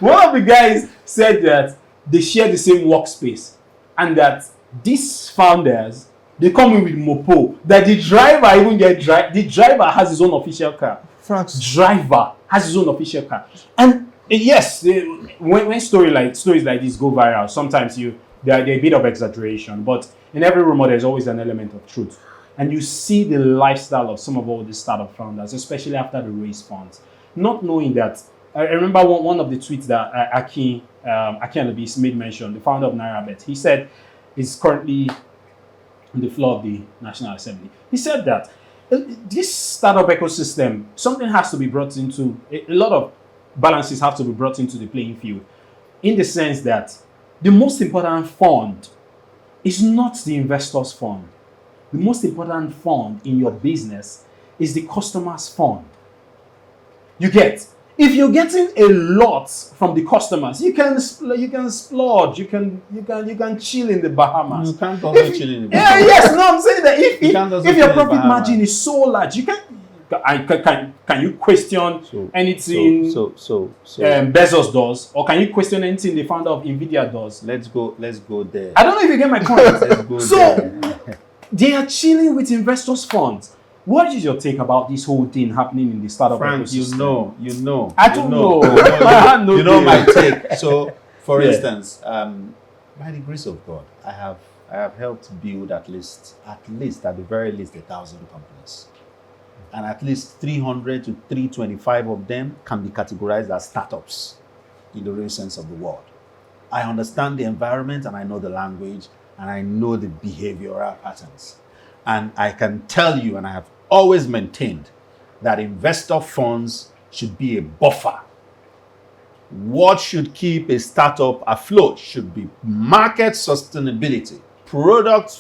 one of the guys said that they share the same workspace, and that these founders, they come in with mopo, that the driver even the driver has his own official car. France. Driver has his own official car. And yes, when stories like this go viral, sometimes they're a bit of exaggeration, but in every rumor there's always an element of truth. And you see the lifestyle of some of all these startup founders, especially after the raise funds, not knowing that. I remember one of the tweets that Aki Alabis made mention, the founder of NairaBet. He said he's currently on the floor of the National Assembly. He said that this startup ecosystem, something has to be brought into, a lot of balances have to be brought into the playing field, in the sense that the most important fund is not the investor's fund. The most important fund in your business is the customer's fund. You get, if you're getting a lot from the customers, you can splurge, you can chill in the Bahamas. You can't also chill in the Bahamas. Yeah, yes, no, I'm saying that if your profit margin is so large, you can you question anything Bezos does, or can you question anything the founder of Nvidia does? Let's go there. I don't know if you get my point. Let's go there. They are chilling with investors' funds. What is your take about this whole thing happening in the startup ecosystem? You know. I don't know. You know my take. So, for instance, by the grace of God, I have helped build at the very least 1,000 companies, and at least 300 to 325 of them can be categorized as startups in the real sense of the word. I understand the environment, and I know the language, and I know the behavioral patterns. And I can tell you, and I have always maintained, that investor funds should be a buffer. What should keep a startup afloat should be market sustainability, product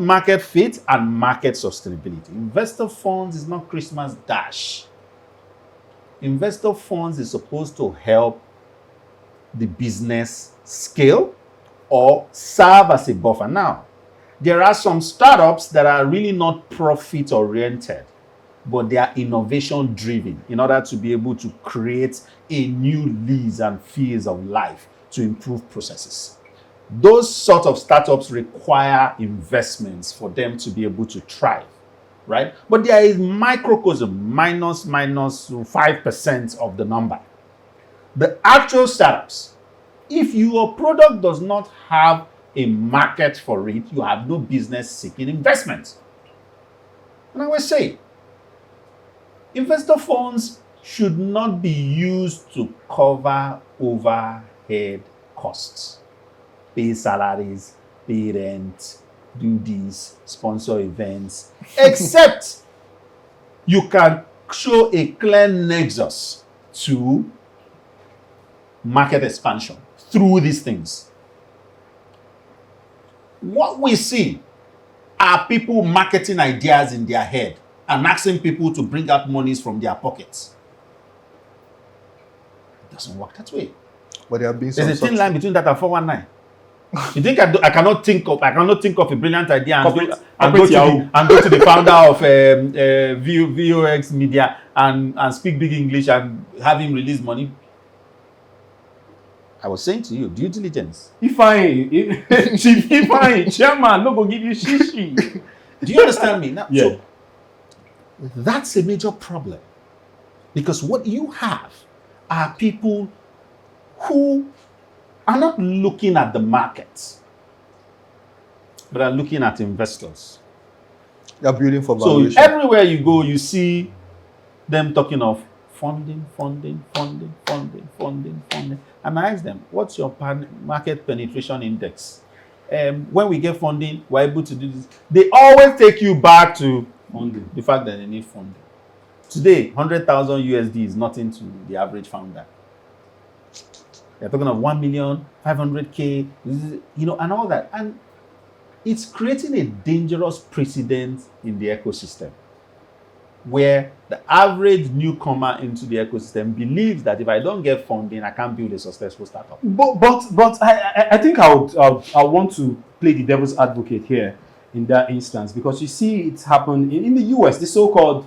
market fit, and market sustainability. Investor funds is not Christmas dash. Investor funds is supposed to help the business scale or serve as a buffer. Now, there are some startups that are really not profit-oriented, but they are innovation-driven in order to be able to create a new lease and phase of life to improve processes. Those sort of startups require investments for them to be able to thrive, right? But there is microcosm, minus 5% of the number. The actual startups, if your product does not have a market for it, you have no business seeking investment. And I will say, investor funds should not be used to cover overhead costs. Pay salaries, pay rent, do this, sponsor events, except you can show a clear nexus to market expansion through these things. What we see are people marketing ideas in their head and asking people to bring out monies from their pockets. It doesn't work that way. But there have been There's a thin line between that and 419. You think I cannot think of a brilliant idea and go to the founder of VOX Media and speak big English and have him release money? I was saying to you, due diligence. Chief chairman, no go give you shishi. Do you understand me? Now, yeah. So, that's a major problem. Because what you have are people who are not looking at the market, but are looking at investors. They're building for valuation. So everywhere you go, you see them talking of funding. And I ask them, what's your market penetration index? When we get funding, we're able to do this. They always take you back to funding, the fact that they need funding. Today, 100,000 USD is nothing to the average founder. They're talking of 1 million, 500K, and all that. And it's creating a dangerous precedent in the ecosystem where the average newcomer into the ecosystem believes that if I don't get funding, I can't build a successful startup. But I think I want to play the devil's advocate here in that instance, because you see it's happened in the US, the so-called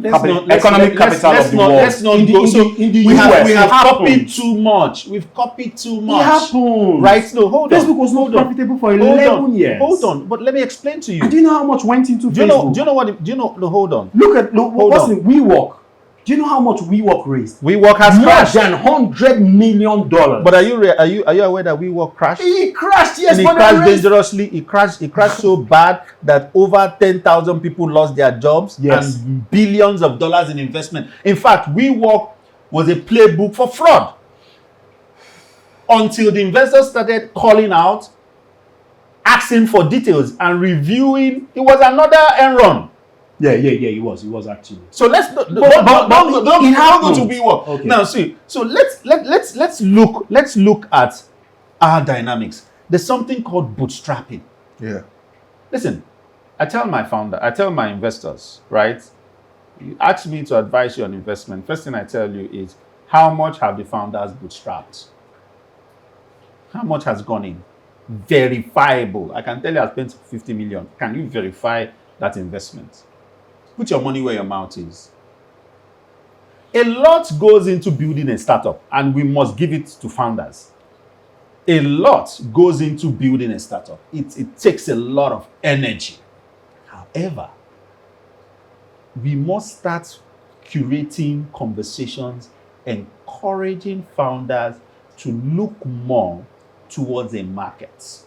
economic capital of the world. Let's not go. So in the US, we have copied too much. We've copied too much. It happened. Right? No, hold on. Facebook was not profitable for 11 years. Hold on. But let me explain to you. Do you know how much went into Facebook? No, hold on. What's in WeWork? Do you know how much WeWork raised? WeWork has crashed. More than $100 million. But are you aware that WeWork crashed? It crashed, yes. And it crashed dangerously. It crashed so bad that over 10,000 people lost their jobs. Yes. And billions of dollars in investment. In fact, WeWork was a playbook for fraud. Until the investors started calling out, asking for details and reviewing. It was another Enron. Yeah, it was actually. So let's don't go to WeWork. Okay. Now see, so let's look at our dynamics. There's something called bootstrapping. Yeah. Listen, I tell my investors, right? You ask me to advise you on investment. First thing I tell you is how much have the founders bootstrapped? How much has gone in? Verifiable. I can tell you I spent 50 million. Can you verify that investment? Put your money where your mouth is. A lot goes into building a startup, and we must give it to founders. A lot goes into building a startup. It takes a lot of energy. However, we must start curating conversations, encouraging founders to look more towards a market.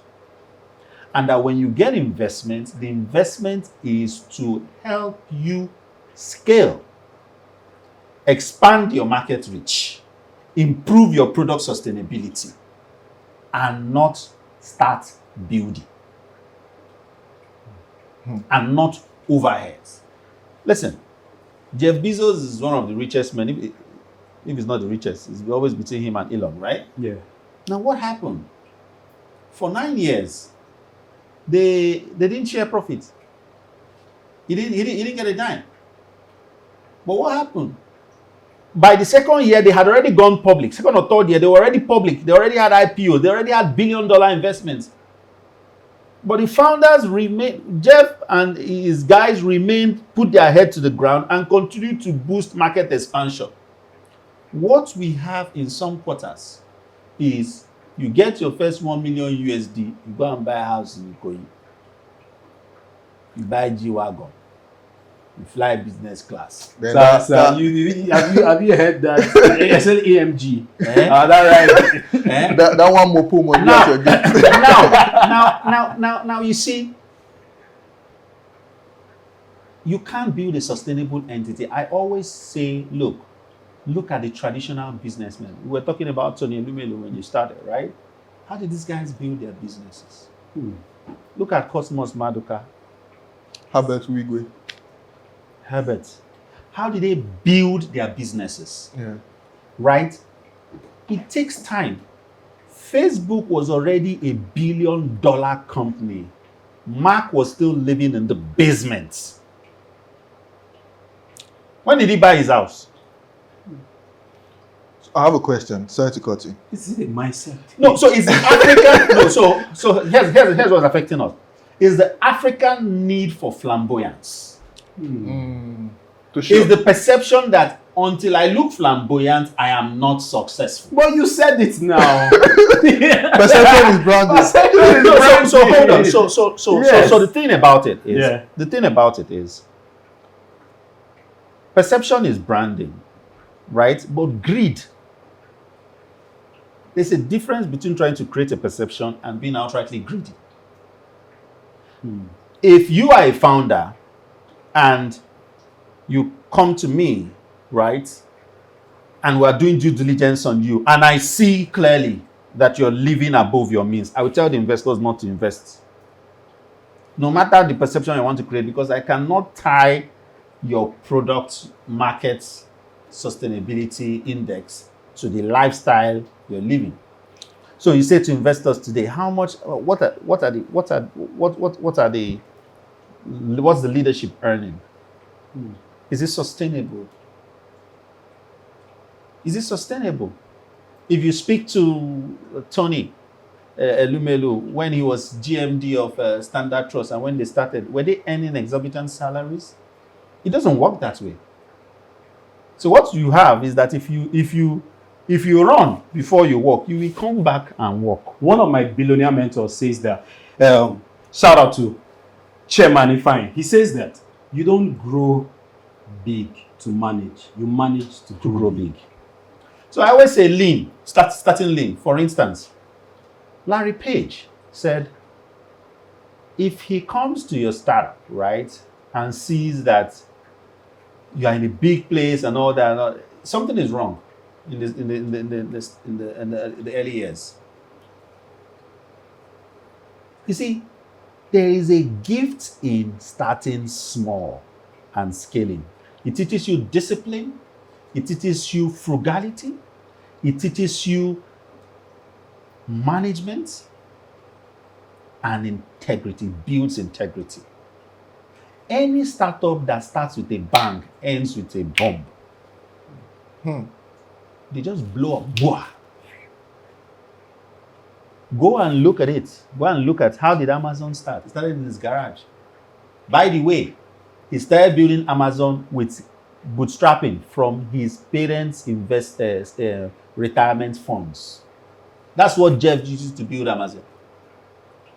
And that when you get investment, the investment is to help you scale, expand your market reach, improve your product sustainability, and not start building. And not overheads. Listen, Jeff Bezos is one of the richest men. If he's not the richest, it's always between him and Elon, right? Yeah. Now what happened? For 9 years, they didn't share profits. He didn't get a dime. But what happened? By the second year, they had already gone public. Second or third year, they were already public. They already had IPOs. They already had billion-dollar investments. But the founders remained, Jeff and his guys put their head to the ground and continued to boost market expansion. What we have in some quarters is you get your first 1 million USD, you go and buy a house in Ikoyi. You buy G-Wagon. You fly business class. Have you heard that? SL AMG. That right? That one mopo money at your gate. Now you see, you can't build a sustainable entity. I always say, look at the traditional businessmen. We were talking about Tony Elumelu when you started, right? How did these guys build their businesses? Look at Cosmos Maduka. Herbert. How did they build their businesses? Yeah. Right? It takes time. Facebook was already a $1 billion company. Mark was still living in the basement. When did he buy his house? I have a question. Sorry to cut you. This is a mindset. No, so it's the African. No, so here's what's affecting us. Is the African need for flamboyance. Is the perception that until I look flamboyant, I am not successful. Well, you said it now. Perception is branded. So hold on. So the thing about it is, perception is branding, right? But greed. There's a difference between trying to create a perception and being outrightly greedy. If you are a founder and you come to me right? And we're doing due diligence on you, and I see clearly that you're living above your means, I will tell the investors not to invest. No matter the perception you want to create, because I cannot tie your product market sustainability index to the lifestyle you're living. So you say to investors today, how much, what's the leadership earning? Is it sustainable? Is it sustainable? If you speak to Tony Elumelu when he was GMD of Standard Trust, and when they started, were they earning exorbitant salaries? It doesn't work that way. So what you have is that if you run before you walk, you will come back and walk. One of my billionaire mentors says that, shout out to Chairman Ifeanyi. He says that you don't grow big to manage, you manage to grow big. So I always say lean, starting lean. For instance, Larry Page said, if he comes to your startup, right, and sees that you are in a big place and all that, something is wrong in the early years. You see, there is a gift in starting small and scaling. It teaches you discipline. It teaches you frugality. It teaches you management and integrity, builds integrity. Any startup that starts with a bang ends with a bomb. They just blow up. Wah. Go and look at it. Go and look at how did Amazon start. It started in his garage. By the way, he started building Amazon with bootstrapping from his parents' retirement funds. That's what Jeff used to build Amazon.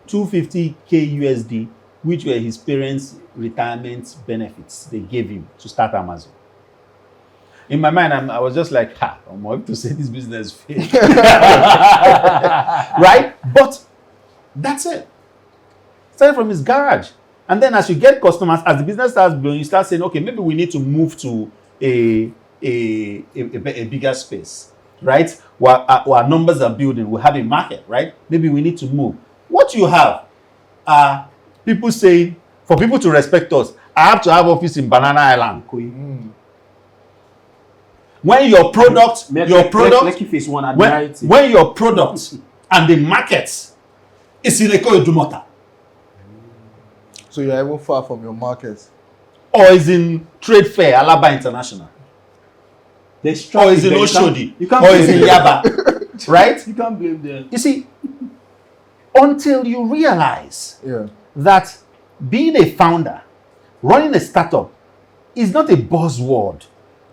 $250K USD, which were his parents' retirement benefits they gave him to start Amazon. In my mind, I was just like, I'm going to say this business failed. Right? But that's it. Started from his garage. And then as you get customers, as the business starts growing, you start saying, okay, maybe we need to move to a bigger space, right? While our numbers are building, we have a market, right? Maybe we need to move. What you have are people saying, for people to respect us, I have to have office in Banana Island. When your product, when your product and the market is in Eko Idumota, so you're even far from your market, or is in Trade Fair, Alaba International, or is in Oshodi, or is in Yaba, right? You can't blame them. You see, until you realize that being a founder, running a startup, is not a buzzword.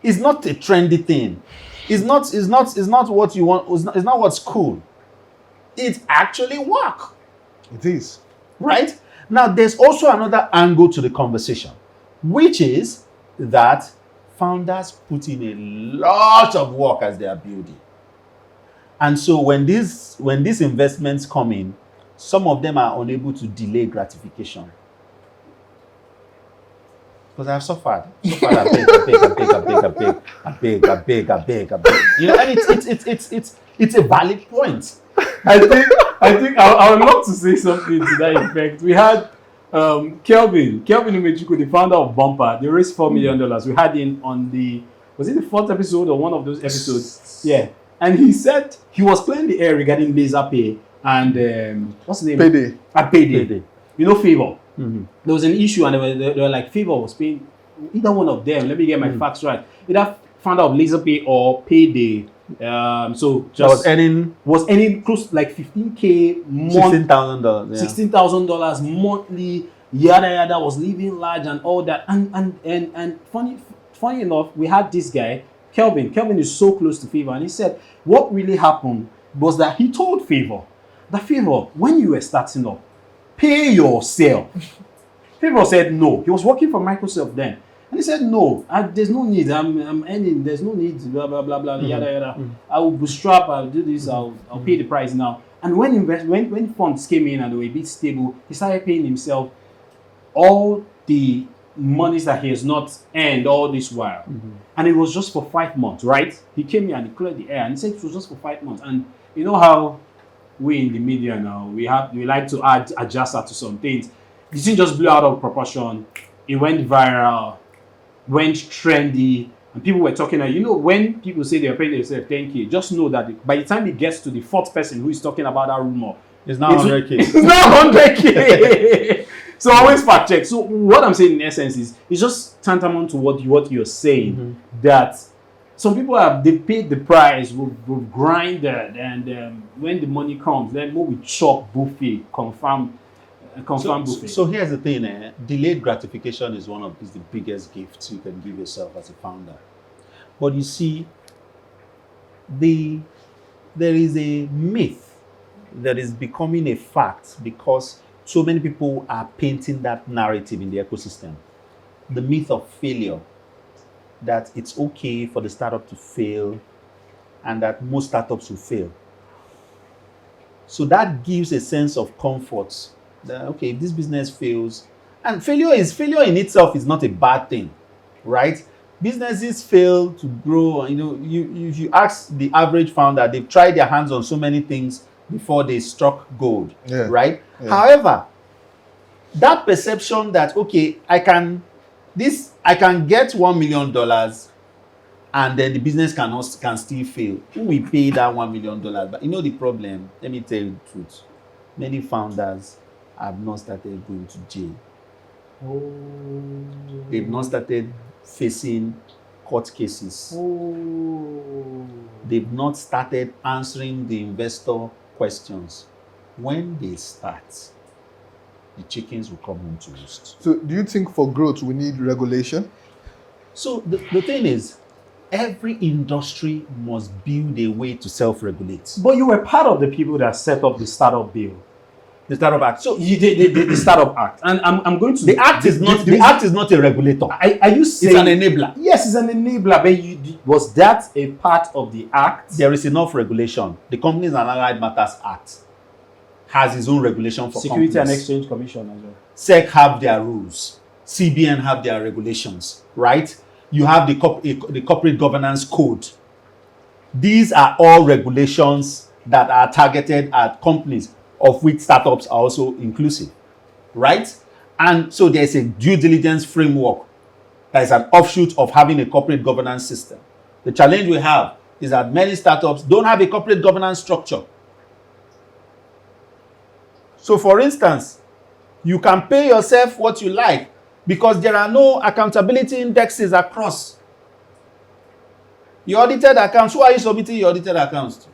It's not a trendy thing. It's not what you want. It's not what's cool. It actually work. It is. Right? Now, there's also another angle to the conversation, which is that founders put in a lot of work as they are building. And so when these investments come in, some of them are unable to delay gratification. Because I've suffered. I beg. You know, and it's a valid point. I think I would love to say something to that effect. We had Kelvin Umechuku, the founder of Bumper. They raised $4 million. We had him on was it the 4th episode or one of those episodes? Yeah. And he said he was clearing the air regarding laser pay and what's the name? Payday. You know, Favor. Mm-hmm. There was an issue, and they were like, Favor was paying either one of them. Let me get my facts right. Either founder of Laserpay or Payday. So just was earning close to like $15K $16,000. Yeah. $16,000 monthly. Yada was living large and all that. And funny enough, we had this guy, Kelvin. Kelvin is so close to Favor, and he said what really happened was that he told Favor, when you were starting up, pay yourself. Favor said no. He was working for Microsoft then. And he said, no, there's no need. I'm earning. There's no need. Blah, blah, blah, blah, yada. I will bootstrap. I'll do this. I'll pay the price now. And when funds came in and they were a bit stable, he started paying himself all the monies that he has not earned all this while. And it was just for 5 months, right? He came here and he cleared the air and he said it was just for 5 months. And you know how we in the media now, we like to add adjust to some things. The thing just blew out of proportion. It went viral, went trendy, and people were talking. You know, when people say they're paying themselves 10K, just know that by the time it gets to the fourth person who is talking about that rumor, It's now 100K. It's now 100K. So always fact check. So what I'm saying in essence is, it's just tantamount to what you're saying, that some people they paid the price, we've grinded, and when the money comes, then we chop buffet, confirm buffet. So here's the thing, delayed gratification is the biggest gift you can give yourself as a founder. But you see, there is a myth that is becoming a fact because so many people are painting that narrative in the ecosystem. The myth of failure, that it's okay for the startup to fail and that most startups will fail. So that gives a sense of comfort that, okay, if this business fails, and failure in itself is not a bad thing, right? Businesses fail to grow. You know, if you ask the average founder, they've tried their hands on so many things before they struck gold, right? Yeah. However, that perception that, okay, I can get $1 million and then the business can still fail. Who will pay that $1 million? But you know the problem, let me tell you the truth. Many founders have not started going to jail. They've not started facing court cases. They've not started answering the investor questions. When they start, the chickens will come home to roost. So do you think for growth we need regulation? So the thing is, every industry must build a way to self-regulate. But you were part of the people that set up the Startup Bill. The Startup Act. So you did the Startup Act. And I'm going to... The act is not a regulator. Are you saying... It's an enabler. Yes, it's an enabler. But was that a part of the act? There is enough regulation. The Companies and Allied Matters Act has its own regulation for Security companies. and Exchange Commission as well. SEC have their rules. CBN have their regulations, right? You have the Corporate Governance Code. These are all regulations that are targeted at companies, of which startups are also inclusive, right? And so there's a due diligence framework that is an offshoot of having a corporate governance system. The challenge we have is that many startups don't have a corporate governance structure. So for instance, you can pay yourself what you like because there are no accountability indexes across. Your audited accounts, who are you submitting your audited accounts to?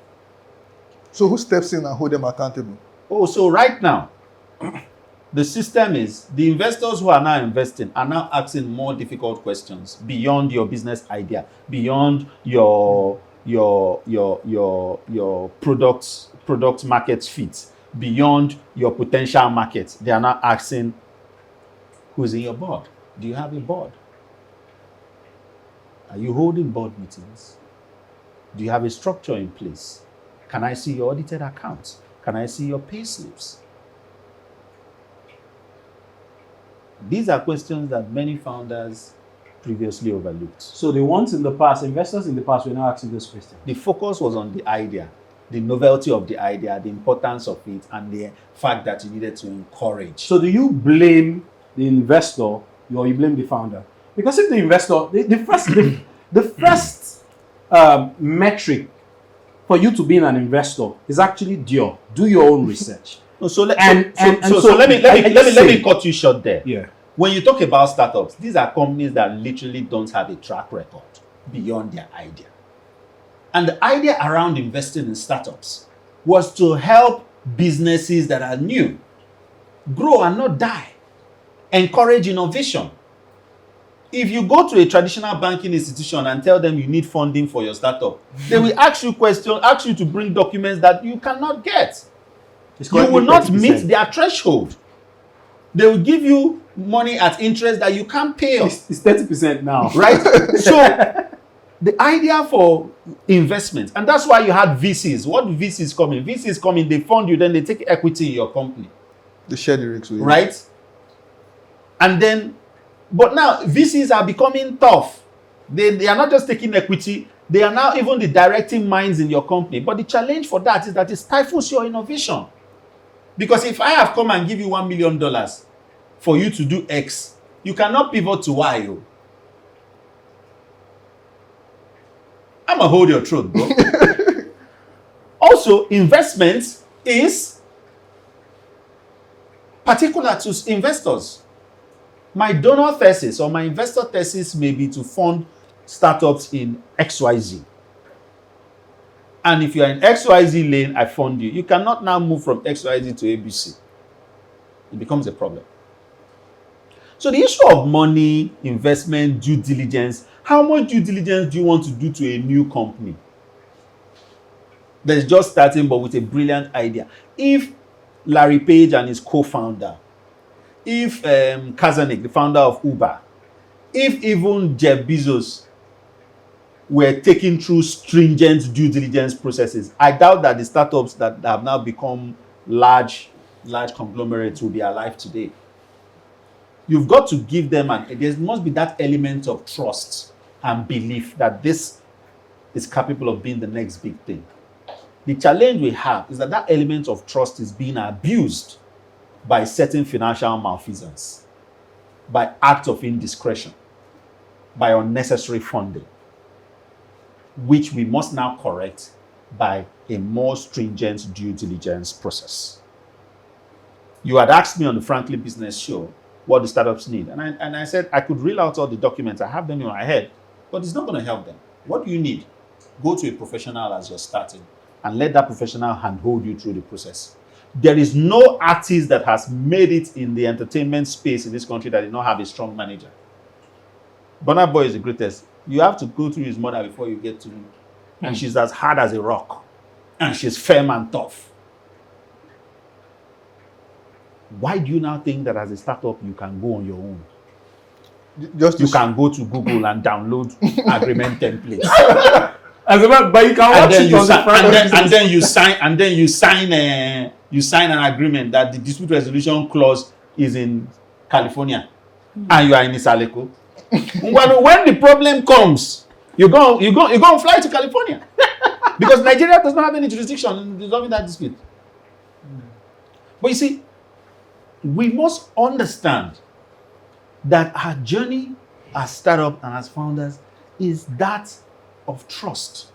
So who steps in and hold them accountable? Oh, so right now, the system is the investors who are now investing are now asking more difficult questions beyond your business idea, beyond your product market fit, beyond your potential market. They are now asking, who's in your board? Do you have a board? Are you holding board meetings? Do you have a structure in place? Can I see your audited accounts? Can I see your pay slips? These are questions that many founders previously overlooked. So investors in the past were now asking this question. The focus was on the idea, the novelty of the idea, the importance of it, and the fact that you needed to encourage. So do you blame the investor or you blame the founder? Because if the investor, the first metric for you to be an investor is actually do your own research. So let me cut you short there. Yeah. When you talk about startups, these are companies that literally don't have a track record beyond their idea. And the idea around investing in startups was to help businesses that are new grow and not die, encourage innovation. If you go to a traditional banking institution and tell them you need funding for your startup, they will ask you to bring documents that you cannot get. You will not 30%. meet their threshold. They will give you money at interest that you can't pay off. It's 30% now. Right? So the idea for investment, and that's why you had VCs. What VCs come in? VCs come in, they fund you, then they take equity in your company. They share the risks with you. Right? And then But now VCs are becoming tough. They are not just taking equity, they are now even the directing minds in your company. But the challenge for that is that it stifles your innovation. Because if I have come and give you $1 million for you to do X, you cannot pivot to Y. I'm going to hold your throat, bro. Also, investment is particular to investors. My donor thesis or my investor thesis may be to fund startups in XYZ. And if you are in XYZ lane, I fund you. You cannot now move from XYZ to ABC. It becomes a problem. So the issue of money, investment, due diligence, how much due diligence do you want to do to a new company that is just starting but with a brilliant idea? If Larry Page and his co-founder, if Kazanik, the founder of Uber, if even Jeff Bezos were taken through stringent due diligence processes, I doubt that the startups that have now become large conglomerates will be alive today. You've got to give them, there must be that element of trust and belief that this is capable of being the next big thing. The challenge we have is that element of trust is being abused by certain financial malfeasance, by acts of indiscretion, by unnecessary funding, which we must now correct by a more stringent due diligence process. You had asked me on the Frankly Business Show what the startups need. And I said I could reel out all the documents. I have them in my head, but it's not going to help them. What do you need? Go to a professional as you're starting and let that professional handhold you through the process. There is no artist that has made it in the entertainment space in this country that did not have a strong manager. Burna Boy is the greatest. You have to go through his mother before you get to him. And she's as hard as a rock. And she's firm and tough. Why do you now think that as a startup you can go on your own? You can go to Google and download agreement templates. But you can watch it on the front and then you sign an agreement that the dispute resolution clause is in California and you are in Isaleko. When the problem comes, you go and fly to California because Nigeria does not have any jurisdiction in resolving that dispute. But you see, we must understand that our journey as startup and as founders is that of trust.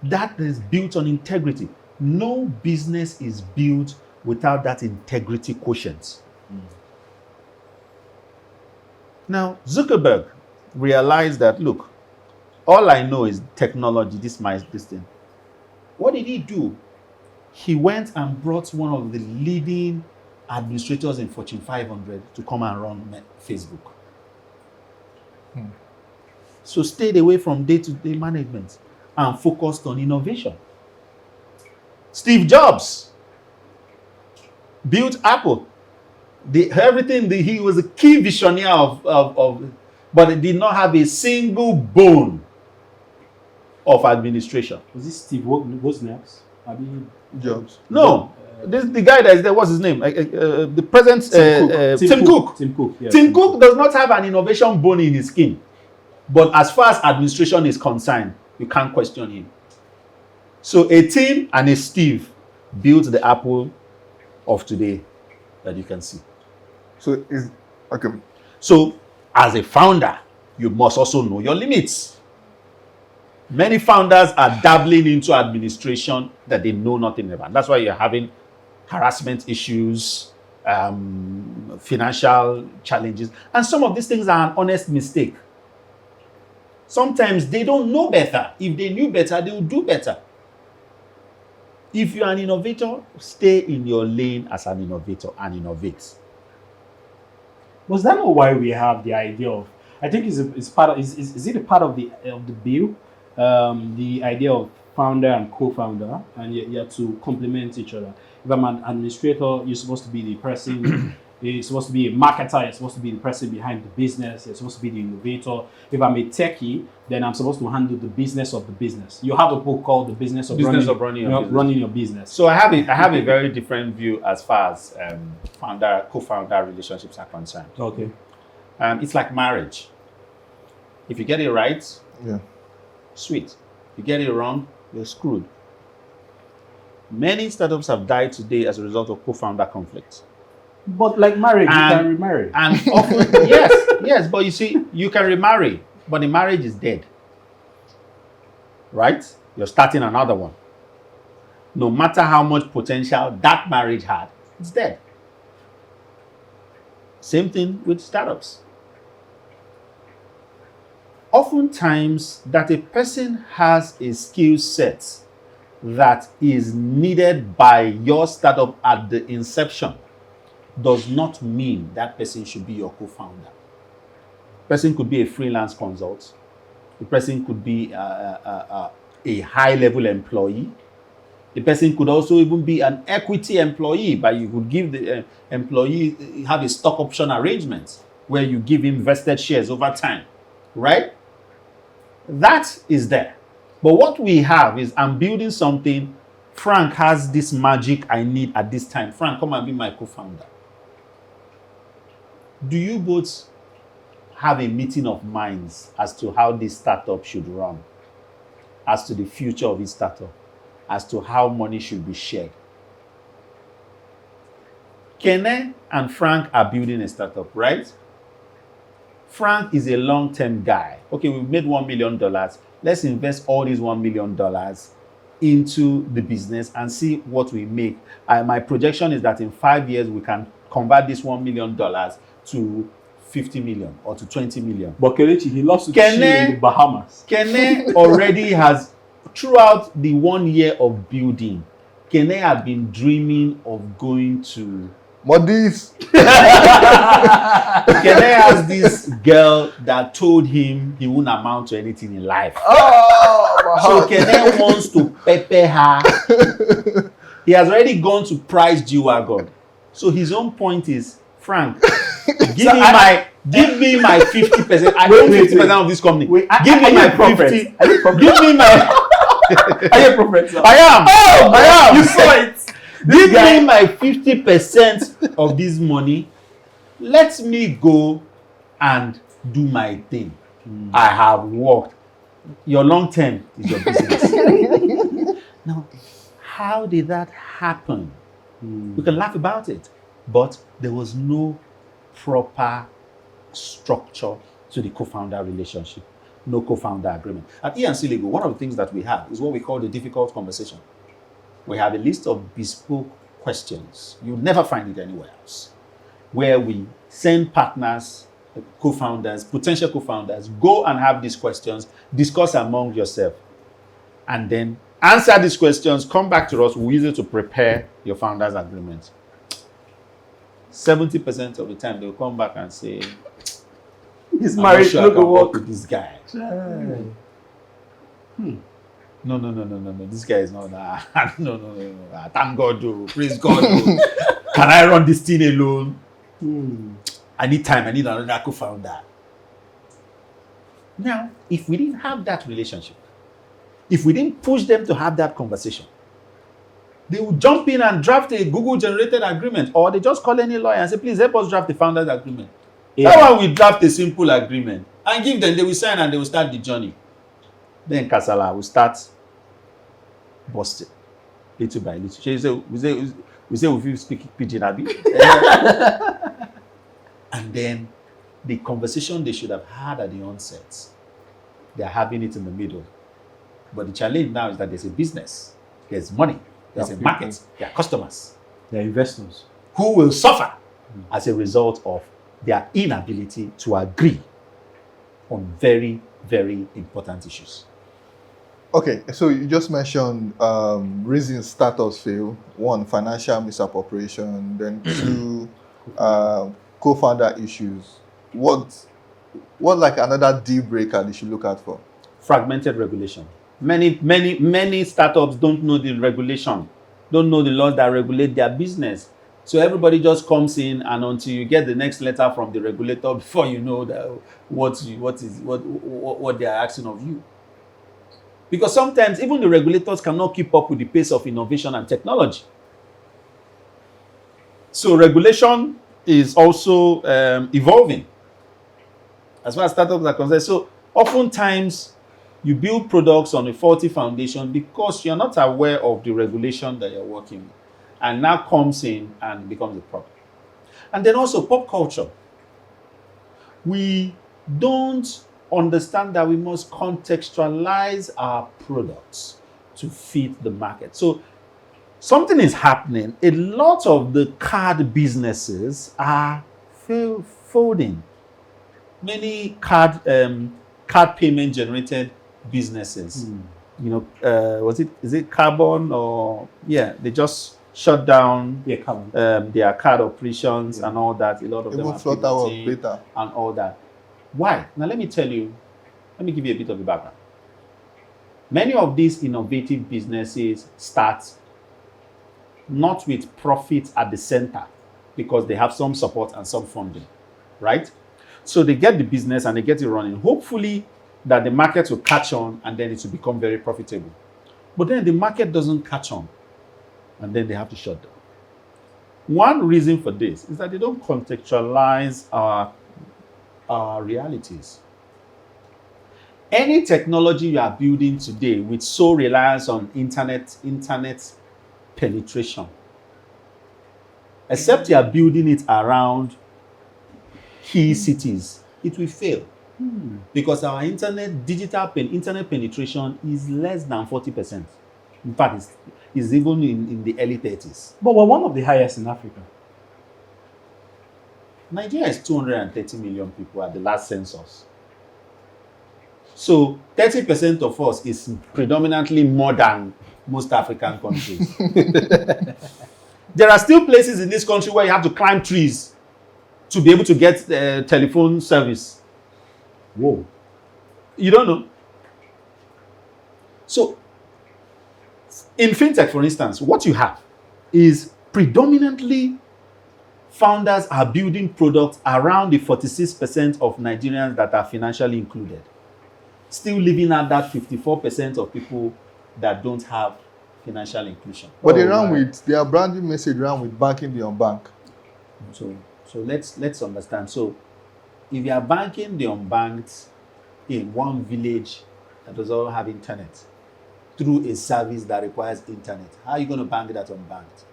That is built on integrity. No business is built without that integrity quotient. Now, Zuckerberg realized that, look, all I know is technology, this thing. What did he do? He went and brought one of the leading administrators in Fortune 500 to come and run Facebook. So stayed away from day-to-day management and focused on innovation. Steve Jobs built Apple. He was a key visionary but he did not have a single bone of administration. Was this Steve Wozniak's? Jobs. No. This the guy that is there, what's his name? The present Tim Cook. Tim Cook. Yeah, Tim Cook does not have an innovation bone in his skin. But as far as administration is concerned, you can't question him. So a Tim and a Steve built the Apple of today that you can see. So is okay. So as a founder, you must also know your limits. Many founders are dabbling into administration that they know nothing about. That's why you're having harassment issues, financial challenges. And some of these things are an honest mistake. Sometimes they don't know better. If they knew better, they would do better. If you're an innovator, stay in your lane as an innovator and innovate. Was that not why we have the idea of? I think it's part of. Is it a part of the bill? The idea of founder and co-founder, and you have to complement each other. If I'm an administrator, you're supposed to be the person You're supposed to be a marketer. You're supposed to be the person behind the business. You're supposed to be the innovator. If I'm a techie, then I'm supposed to handle the business of the business. You have a book called The Business of Running Your Business. So I have a very different view as far as co-founder relationships are concerned. Okay. It's like marriage. If you get it right, sweet. If you get it wrong, you're screwed. Many startups have died today as a result of co-founder conflict. But like marriage, you can remarry. And often, yes, but you see, you can remarry, but the marriage is dead. Right? You're starting another one. No matter how much potential that marriage had, it's dead. Same thing with startups. Oftentimes, that a person has a skill set that is needed by your startup at the inception does not mean that person should be your co-founder. Person could be a freelance consult. The person could be a high-level employee. The person could also even be an equity employee, but you could give the employee, have a stock option arrangement where you give him vested shares over time, right? That is there. But what we have is, I'm building something. Frank has this magic I need at this time. Frank, come and be my co-founder. Do you both have a meeting of minds as to how this startup should run, as to the future of this startup, as to how money should be shared? Kene and Frank are building a startup, right? Frank is a long-term guy. Okay, we've made $1 million. Let's invest all these $1 million into the business and see what we make. My projection is that in 5 years, we can convert this $1 million to 50 million or to 20 million. But Kelechi, he loves to chill in the Bahamas. Kene already has, throughout the 1 year of building, Kene had been dreaming of going to Maldives. Kene has this girl that told him he wouldn't amount to anything in life. So Kene wants to pepper her. He has already gone to price G-Wagon. So his own point is, Frank, give me my 50%. I own 50% of this company. Give me my 50. Give me my. Are you a professor? I am. Oh, I am. You saw it. Give me my 50% of this money. Let me go and do my thing. I have worked. Your long term is your business. Now, how did that happen? We can laugh about it, but there was no proper structure to the co-founder relationship, no co-founder agreement. At EandC Legal, one of the things that we have is what we call the difficult conversation. We have a list of bespoke questions. You'll never find it anywhere else, where we send partners, co-founders, potential co-founders, go and have these questions, discuss among yourself, and then answer these questions, come back to us, we'll use it to prepare your founders agreement. 70% of the time, they'll come back and say, he's married, sure look at work with this guy. No, this guy is not that. No. Thank God, though. Praise God, though. Can I run this thing alone? I need time. I need another co-founder. Now, if we didn't have that relationship, if we didn't push them to have that conversation, they would jump in and draft a Google-generated agreement, or they just call any lawyer and say, please help us draft the founder's agreement. Yeah. That's why we draft a simple agreement and give them, they will sign and they will start the journey. Then Kasala will start busting little by little. We say if you speak pidgin, Abi. And then the conversation they should have had at the onset, they're having it in the middle. But the challenge now is that there's a business, there's money, there's a market, there are customers, there are investors who will suffer as a result of their inability to agree on very, very important issues. Okay, so you just mentioned reasons startups fail. One, financial misappropriation. Then two, co-founder issues. What like another deal breaker they should look out for? Fragmented regulation. Many startups don't know the regulation, don't know the laws that regulate their business. So everybody just comes in, and until you get the next letter from the regulator, before you know that what they are asking of you. Because sometimes even the regulators cannot keep up with the pace of innovation and technology. So regulation is also evolving as far as startups are concerned. So oftentimes you build products on a faulty foundation because you're not aware of the regulation that you're working with. And now comes in and becomes a problem. And then also pop culture. We don't understand that we must contextualize our products to fit the market. So something is happening. A lot of the card businesses are folding. Many card payment generated businesses. Is it Carbon or they just shut down their card operations and all that. A lot of them are pivoting and all that. Why? Now let me tell you, let me give you a bit of a background. Many of these innovative businesses start not with profit at the center because they have some support and some funding, right? So they get the business and they get it running. Hopefully that the market will catch on and then it will become very profitable. But then the market doesn't catch on and then they have to shut down. One reason for this is that they don't contextualize our realities. Any technology you are building today with sole reliance on internet penetration, except you are building it around key cities, it will fail. Because our internet penetration is less than 40%. In fact, it's even in the early 30s. But we're one of the highest in Africa. Nigeria is 230 million people at the last census. So 30% of us is predominantly more than most African countries. There are still places in this country where you have to climb trees to be able to get telephone service. Whoa. You don't know. So, in fintech, for instance, what you have is predominantly founders are building products around the 46% of Nigerians that are financially included. Still leaving out that 54% of people that don't have financial inclusion. But their branding message ran with banking the unbanked. So let's understand. So if you are banking the unbanked in one village that does not have internet through a service that requires internet, how are you going to bank that unbanked?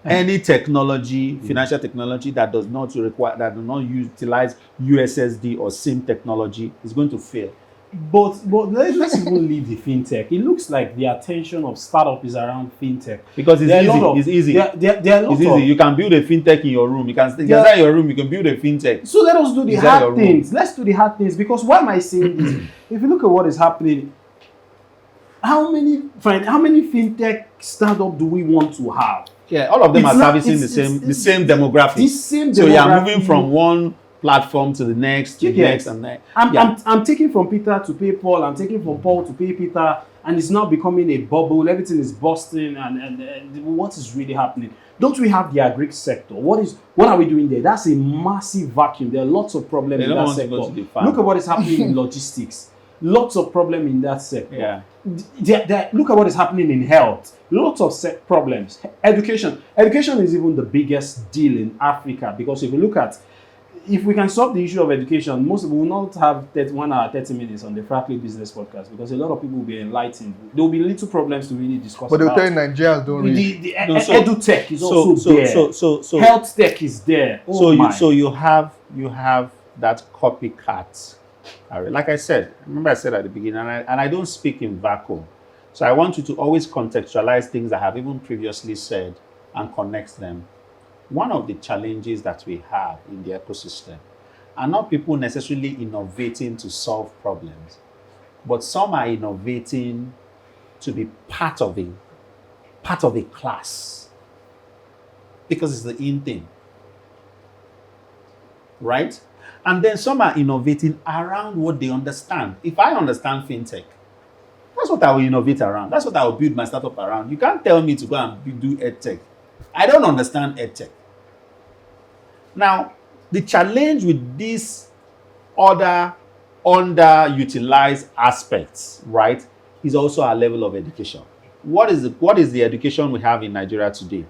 Any technology, financial technology that does not utilize USSD or SIM technology is going to fail. But let's even leave the fintech. It looks like the attention of startup is around fintech because it's easy. It's easy. You can build a fintech in your room. You can stay in your room. You can build a fintech. So let us do the hard things. Let's do the hard things. Because why am I saying this? If you look at what is happening, how many fintech startup do we want to have? Yeah, all of them are servicing the same demographic. So you are moving from one platform to the next, and next. I'm taking from Peter to pay Paul. I'm taking from Paul to pay Peter, and it's now becoming a bubble. Everything is busting, and what is really happening? Don't we have the agri sector? What are we doing there? That's a massive vacuum. There are lots of problems in that sector. Look at what is happening in logistics. Lots of problems in that sector. Look at what is happening in health. Lots of problems. Education is even the biggest deal in Africa, because if we can solve the issue of education, most people will not have 1 hour, 30 minutes on the Frankly Business Podcast, because a lot of people will be enlightened. There will be little problems to really discuss. But they'll tell you Nigerians don't read. The edu tech is also there. So health tech is there. So you have that copycat. Like I said, remember I said at the beginning, and I don't speak in vacuum. So I want you to always contextualize things I have even previously said and connect them. One of the challenges that we have in the ecosystem are not people necessarily innovating to solve problems, but some are innovating to be part of a class because it's the in thing, right? And then some are innovating around what they understand. If I understand fintech, that's what I will innovate around. That's what I will build my startup around. You can't tell me to go and do edtech. I don't understand edtech. Now, the challenge with these other underutilized aspects, right, is also our level of education. What is the education we have in Nigeria today?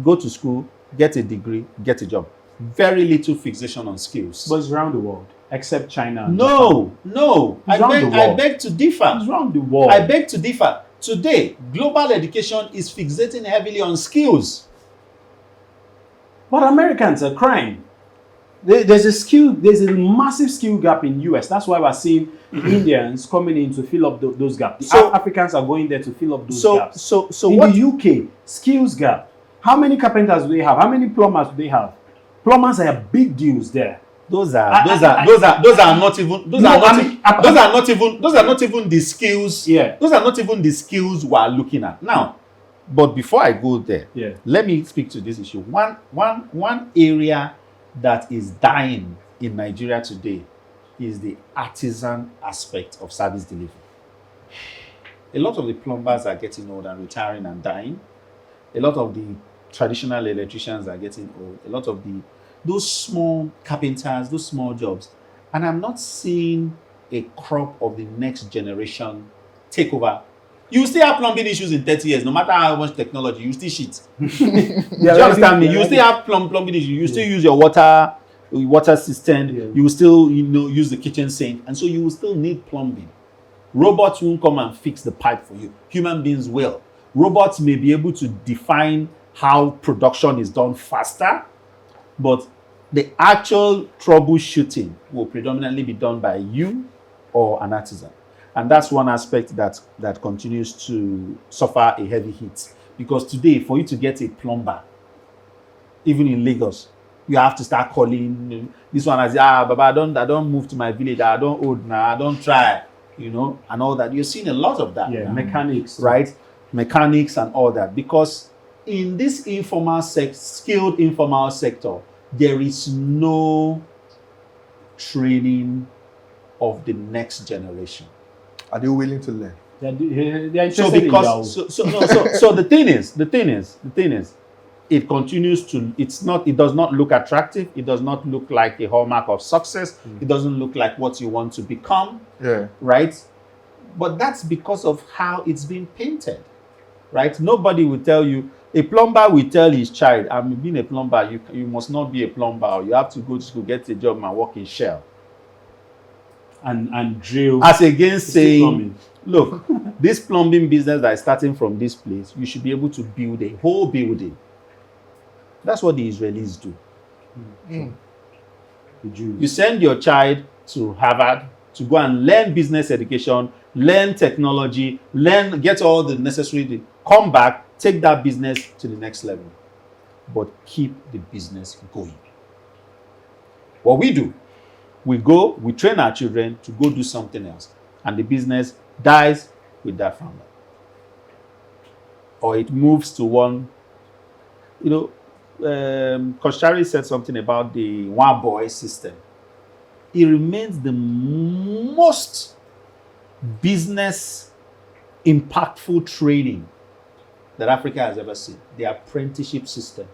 Go to school, get a degree, get a job. Very little fixation on skills. But it's around the world, except China. And No. It's around the I world. beg to differ. It's around the world. I beg to differ. Today, global education is fixating heavily on skills. But Americans are crying. There's a massive skill gap in US. That's why we're seeing Indians coming in to fill up those gaps. So- Africans are going there to fill up those So gaps. so so In what the UK, skills gap. How many carpenters do they have? How many plumbers do they have? Plumbers are big deals there. those are not even those are not even the skills. Yeah. Those are not even the skills we are looking at now. But before I go there, Yeah. let me speak to this issue. One area that is dying in Nigeria today is the artisan aspect of service delivery. A lot of the plumbers are getting old and retiring and dying. A lot of the traditional electricians are getting old. A lot of those small carpenters, those small jobs. And I'm not seeing a crop of the next generation take over. You still have plumbing issues in 30 years, no matter how much technology, you still shit. Do you understand me? You still have plumbing issues. You still use your water system. Yeah. You will still use the kitchen sink. And so you will still need plumbing. Robots won't come and fix the pipe for you. Human beings will. Robots may be able to define how production is done faster, but the actual troubleshooting will predominantly be done by you or an artisan. And that's one aspect that continues to suffer a heavy hit. Because today, for you to get a plumber, even in Lagos, you have to start calling this one as, Baba, I don't move to my village, I don't old now, I don't try, and all that. You're seeing a lot of that. Yeah, now, mechanics. right? Mechanics and all that. Because in this skilled informal sector, there is no training of the next generation. Are they willing to learn? They're interested So in because the thing is, it continues to. It does not look attractive. It does not look like a hallmark of success. It doesn't look like what you want to become. Yeah. Right? But that's because of how it's been painted. Right? Nobody will tell you. A plumber will tell his child, I'm being a plumber, you must not be a plumber, or you have to go to school, get a job and work in Shell. and drill. As against saying, plumbing. look, this plumbing business that is starting from this place, you should be able to build a whole building. That's what the Israelis do. The Jews. You send your child to Harvard to go and learn business education, learn technology, get all the necessary, come back, take that business to the next level, but keep the business going. What we do, we train our children to go do something else, and the business dies with that founder. Or it moves to one, Koshari said something about the one boy system. It remains the most business impactful training that Africa has ever seen, the apprenticeship system.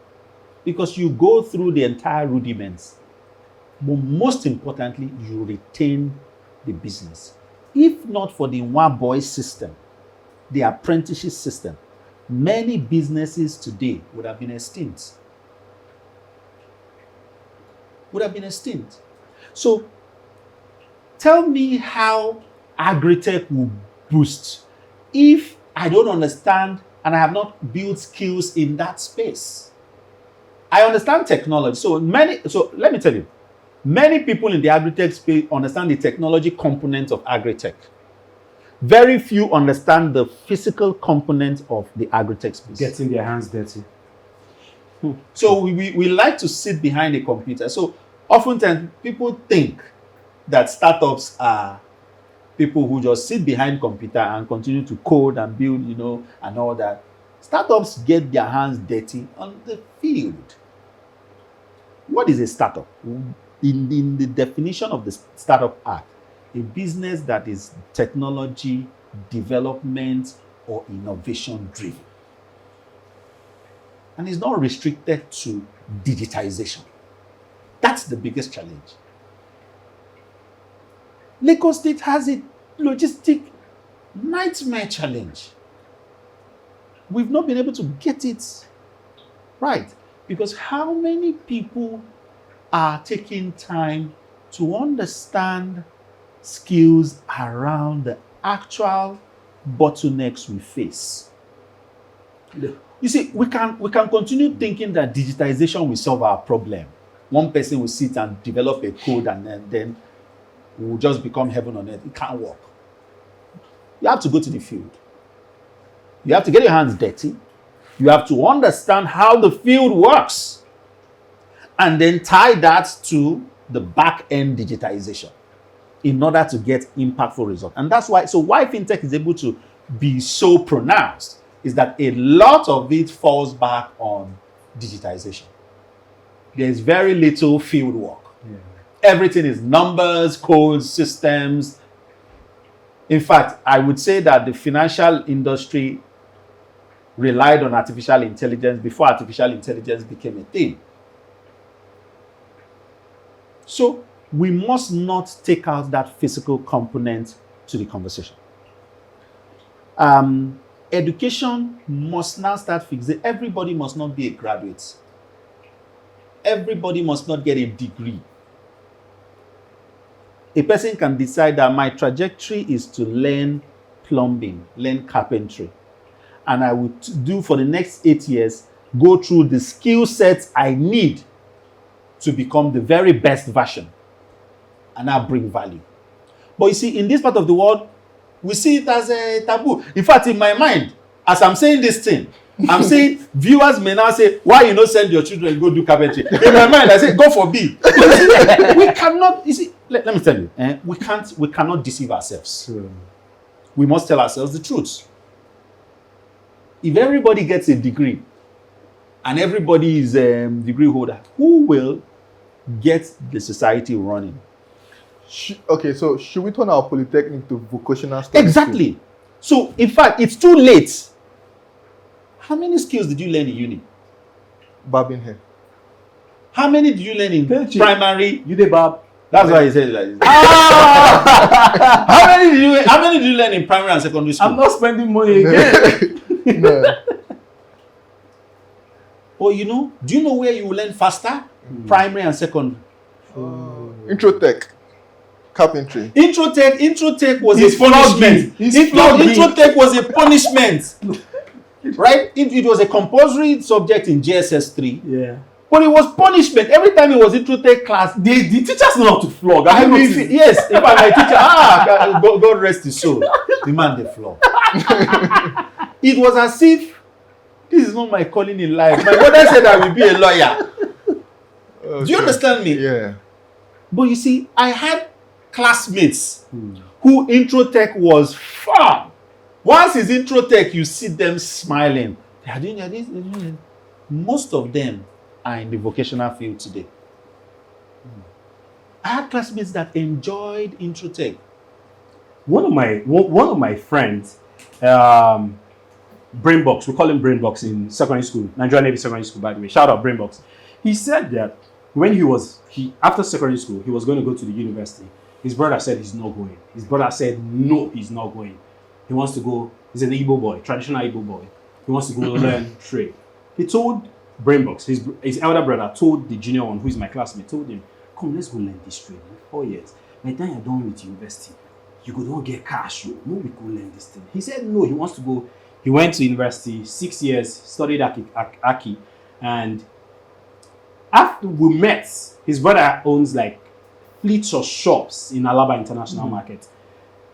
Because you go through the entire rudiments, but most importantly, you retain the business. If not for the one boy system, the apprenticeship system, many businesses today would have been extinct. So tell me how agri-tech will boost if I don't understand and I have not built skills in that space. I understand technology. So let me tell you, many people in the agri-tech space understand the technology component of agri-tech. Very few understand the physical component of the agri-tech space. Getting their hands dirty. So we like to sit behind a computer. So oftentimes people think that startups are people who just sit behind computer and continue to code and build, and all that. Startups get their hands dirty on the field. What is a startup? In the definition of the Startup Act, a business that is technology, development, or innovation driven. And it's not restricted to digitization. That's the biggest challenge. Lagos State has a logistic nightmare challenge. We've not been able to get it right. Because how many people are taking time to understand skills around the actual bottlenecks we face? You see, we can continue thinking that digitization will solve our problem. One person will sit and develop a code and then we'll just become heaven on earth. It can't work. You have to go to the field. You have to get your hands dirty. You have to understand how the field works. And then tie that to the back-end digitization in order to get impactful results. And that's why fintech is able to be so pronounced is that a lot of it falls back on digitization. There's very little field work. Yeah. Everything is numbers, codes, systems. In fact, I would say that the financial industry relied on artificial intelligence before artificial intelligence became a thing. So we must not take out that physical component to the conversation. Education must now start fixing. Everybody must not be a graduate. Everybody must not get a degree. A person can decide that my trajectory is to learn plumbing, learn carpentry. And I would do for the next 8 years, go through the skill sets I need to become the very best version. And now bring value. But you see, in this part of the world, we see it as a taboo. In fact, in my mind, as I'm saying this thing, I'm saying viewers may now say, why you not send your children to go do carpentry? In my mind, I say, go for B. We cannot, you see, let me tell you, we cannot deceive ourselves. We must tell ourselves the truth. If everybody gets a degree and everybody is a degree holder, who will get the society running? Okay, so should we turn our polytechnic to vocational studies? Exactly. Too? So, in fact, it's too late. How many skills did you learn in uni? Barbing hair. How many did you learn in primary? You did barb. That's why he said it like this. How many did you learn in primary and secondary school? I'm not spending money again. No. Oh, do you know where you will learn faster? Primary and secondary. Introtech. Carpentry. Introtech was a punishment. Introtech was a punishment. Right? It was a compulsory subject in GSS 3. Yeah. But it was punishment. Every time it was Introtech class, the teachers know how to flog. Yes, if I'm my teacher, God rest his soul. The man, the floor. It was as if this is not my calling in life. My mother said I will be a lawyer. Okay. Do you understand me? Yeah. But you see, I had classmates who Introtech was fun. Once it's Introtech, you see them smiling. They are doing this. Most of them are in the vocational field today. I had classmates that enjoyed Introtech. One of my friends, Brainbox, we call him Brainbox in secondary school, Nigerian Navy secondary school, by the way. Shout out Brainbox. He said that when after secondary school, he was going to go to the university. His brother said he's not going. His brother said no, he's not going. He wants to go. He's an Igbo boy, traditional Igbo boy. He wants to go learn trade. He told Brainbox, his elder brother, told the junior one, who is my classmate, told him, come, let's go learn this trade in 4 years. By the time you're done with university, you go don't get cash. No, we go learn this thing. He said no, he wants to go. He went to university, 6 years, studied Aki, and after we met, his brother owns like fleets of shops in Alaba International Market,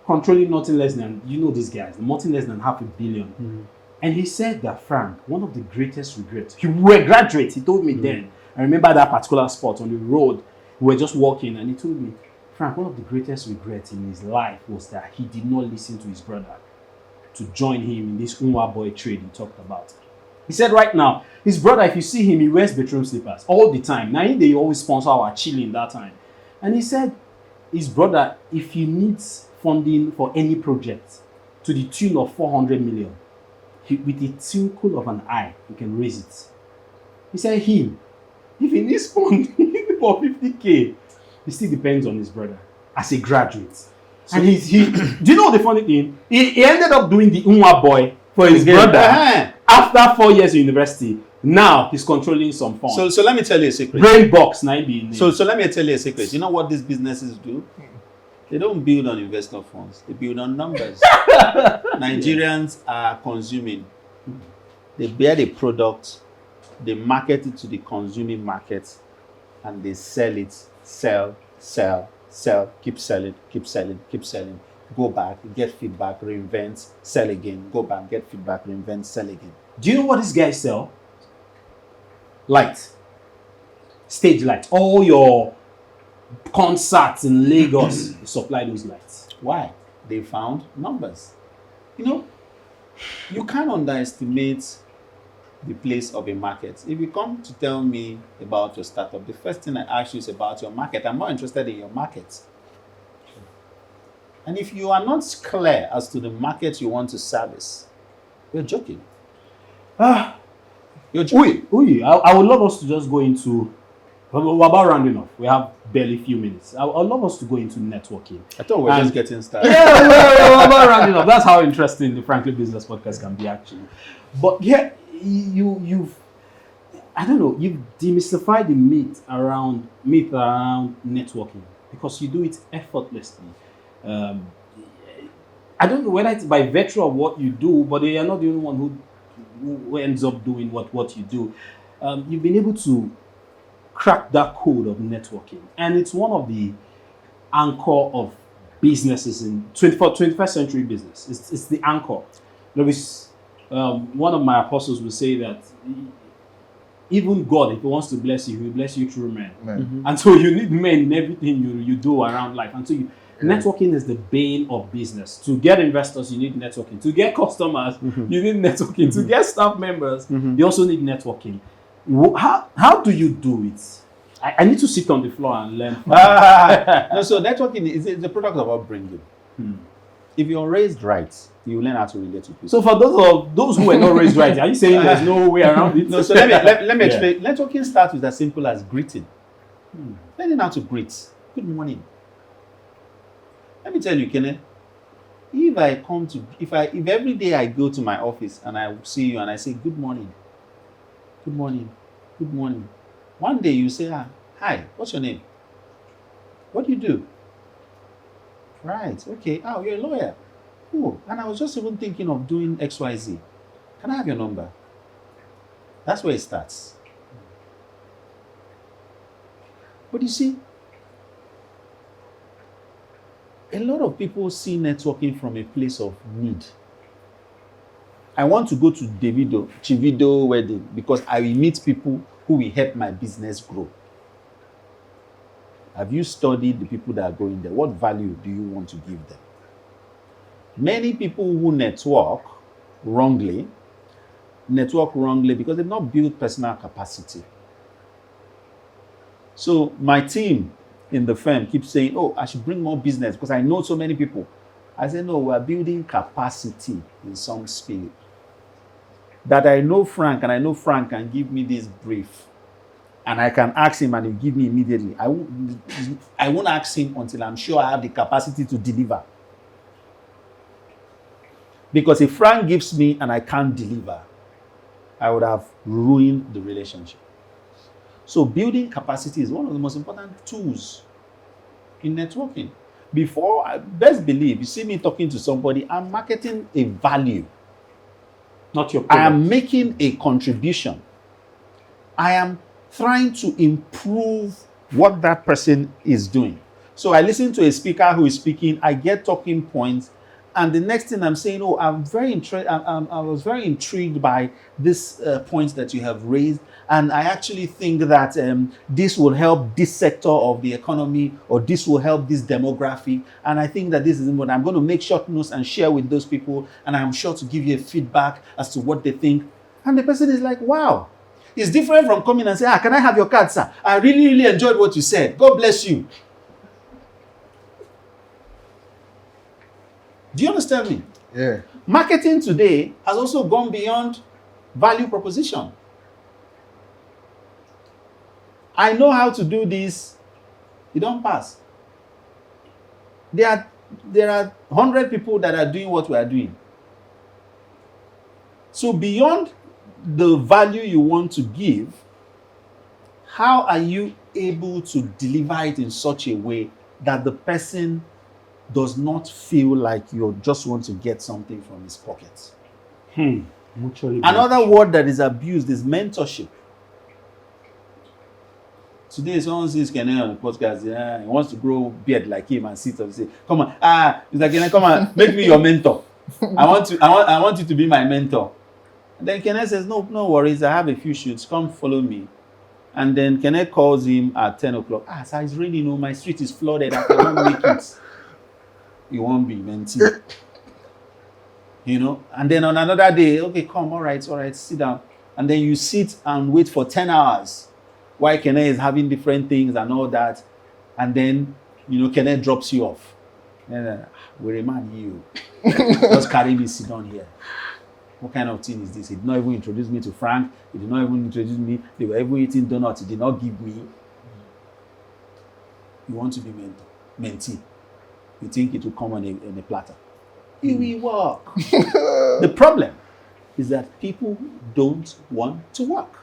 controlling nothing less than, these guys, nothing less than $500 million. And he said that, Frank, one of the greatest regrets, we were graduates, he told me then. I remember that particular spot on the road, we were just walking, and he told me, Frank, one of the greatest regrets in his life was that he did not listen to his brother to join him in this Unwa boy trade he talked about. He said right now, his brother, if you see him, he wears bedroom slippers all the time. Now, they always sponsor our chilling that time. And he said, his brother, if he needs funding for any project to the tune of 400 million, with the twinkle of an eye, he can raise it. He said him, if he needs fund for 50K, he still depends on his brother as a graduate. So and he do you know the funny thing? He ended up doing the Unwa boy for his brother after 4 years in university. Now he's controlling some funds. So let me tell you a secret. Brain box, so let me tell you a secret. You know what these businesses do? They don't build on investor funds. They build on numbers. Nigerians are consuming. They bear the product, they market it to the consuming market, and they sell it. Sell, keep selling. Go back, get feedback, reinvent, sell again. Go back, get feedback, reinvent, sell again. Do you know what these guys sell? Light. Stage light. All your concerts in Lagos supply those lights. Why? They found numbers. You know, you can't underestimate the place of a market. If you come to tell me about your startup, the first thing I ask you is about your market. I'm more interested in your market. And if you are not clear as to the market you want to service, you're joking. You're joking. I would love us to just go into, we're about rounding off. We have barely a few minutes. I would love us to go into networking. I thought we were just getting started. Yeah, we're about rounding off. That's how interesting the Frankly Business Podcast can be, actually. But yeah, you've demystified the myth around networking because you do it effortlessly. I don't know whether it's by virtue of what you do, but you are not the only one who ends up doing what you do. You've been able to crack that code of networking, and it's one of the anchor of businesses in 21st century business. It's the anchor. One of my apostles will say that even God, if he wants to bless you, he will bless you through men. Mm-hmm. And so you need men in everything you do around life. And so networking is the bane of business. To get investors, you need networking. To get customers, you need networking. To get staff members, you also need networking. How do you do it? I need to sit on the floor and learn. No, so networking is a product of upbringing. If you're raised right, you learn how to relate to people. So for those who were not raised right, are you saying there's no way around it? No, so let me explain. Networking starts with as simple as greeting. Learning how to greet. Good morning. Let me tell you, Kenneth, if every day I go to my office and I see you and I say good morning, one day you say, hi, what's your name? What do you do? Right, okay. Oh, you're a lawyer. Cool. And I was just even thinking of doing XYZ. Can I have your number? That's where it starts. But you see, a lot of people see networking from a place of need. I want to go to Chivido wedding because I will meet people who will help my business grow. Have you studied the people that are going there? What value do you want to give them? Many people who network wrongly because they've not built personal capacity. So my team in the firm keeps saying, I should bring more business because I know so many people. I say, no, we're building capacity in some spirit. That I know Frank can give me this brief. And I can ask him and he'll give me immediately. I won't ask him until I'm sure I have the capacity to deliver. Because if Frank gives me and I can't deliver, I would have ruined the relationship. So building capacity is one of the most important tools in networking. Best believe, you see me talking to somebody, I'm marketing a value. Not your product. I am making a contribution. I am trying to improve what that person is doing. So I listen to a speaker who is speaking, I get talking points, and the next thing I'm saying, I was very intrigued by this point that you have raised, and I actually think that this will help this sector of the economy, or this will help this demographic, and I think that this is what I'm going to make short notes and share with those people, and I'm sure to give you a feedback as to what they think. And the person is like, wow. It's different from coming and saying, can I have your card, sir? I really, really enjoyed what you said. God bless you. Do you understand me? Yeah. Marketing today has also gone beyond value proposition. I know how to do this. You don't pass. There are 100 people that are doing what we are doing. So beyond the value you want to give, how are you able to deliver it in such a way that the person does not feel like you just want to get something from his pocket? Mutually Another word that is abused is mentorship. Today, someone says, Kene on the podcast, he wants to grow beard like him and sit and say, come on, he's like, Kene, come on, make me your mentor. I want you to be my mentor. And then Kene says, no worries, I have a few shoots, come follow me. And then Kene calls him at 10 o'clock. Sir, it's raining, my street is flooded, I cannot make it. You won't be mentee. And then on another day, okay, come, all right, sit down. And then you sit and wait for 10 hours while Kene is having different things and all that. And then, Kene drops you off. And we remind you, just carry me, sit down here. What kind of thing is this? He did not even introduce me to Frank. He did not even introduce me. They were even eating donuts. He did not give me. You want to be mentee. You think it will come on a platter. It will work. The problem is that people don't want to work.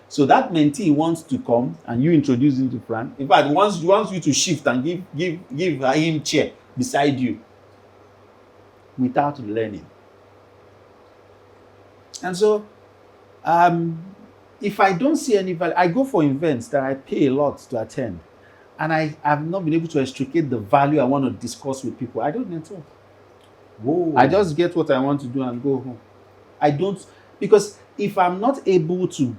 So that mentee wants to come and you introduce him to Frank. In fact, he wants you to shift and give him chair beside you without learning. And so, if I don't see any value, I go for events that I pay a lot to attend. And I have not been able to extricate the value I want to discuss with people. I don't network. Whoa. I just get what I want to do and go home. I don't, because if I'm not able to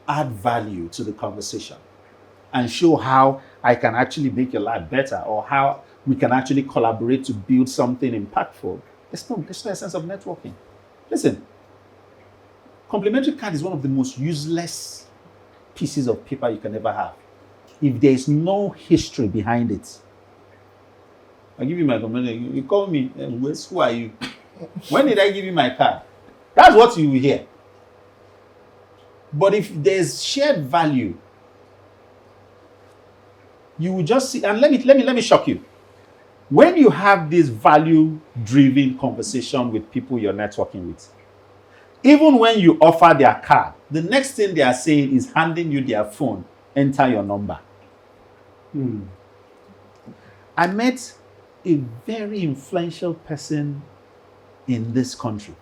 add value to the conversation and show how I can actually make your life better or how we can actually collaborate to build something impactful, there's no sense of networking. Listen, complimentary card is one of the most useless pieces of paper you can ever have. If there is no history behind it, I give you my complimentary. You call me, who are you? When did I give you my card? That's what you will hear. But if there's shared value, you will just see. And let me shock you. When you have this value-driven conversation with people you're networking with, even when you offer their card, the next thing they are saying is handing you their phone, enter your number. I met a very influential person in this country.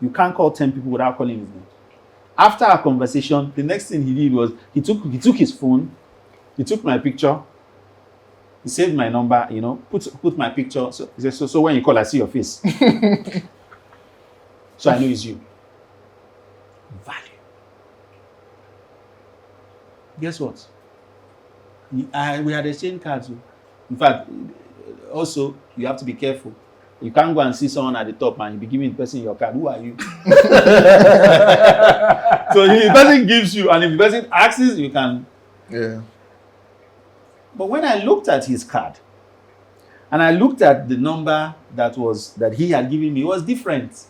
You can't call 10 people without calling his name. After our conversation, the next thing he did was he took his phone, he took my picture, he saved my number, put my picture. So he said, so when you call, I see your face. So I know it's you. Value. Guess what? We had exchanged cards. In fact, also, you have to be careful. You can't go and see someone at the top and you be giving the person your card. Who are you? So if the person gives you, and if the person asks, you can. Yeah. But when I looked at his card, and I looked at the number that he had given me, it was different.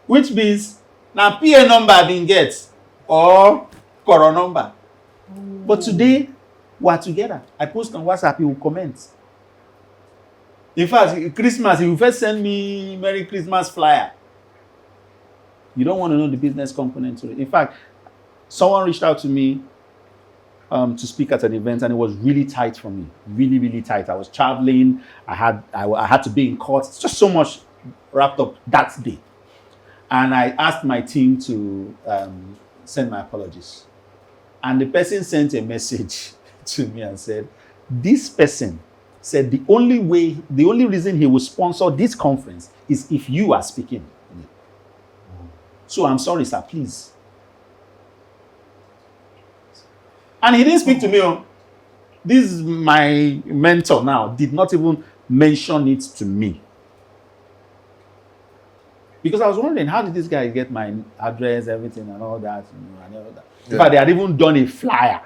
Which means, now PA number I didn't get, or Coro number. But today, we are together. I post on WhatsApp, he will comment. In fact, Christmas, he will first send me Merry Christmas flyer. You don't want to know the business component to it. In fact, someone reached out to me to speak at an event, and it was really tight for me. Really, really tight. I was traveling. I had to be in court. It's just so much wrapped up that day. And I asked my team to send my apologies. And the person sent a message to me and said, this person said the only reason he will sponsor this conference is if you are speaking. So I'm sorry, sir, please. And he didn't speak to me. This is my mentor now, did not even mention it to me. Because I was wondering, how did this guy get my address, everything, and all that? And all that. In fact, they had even done a flyer.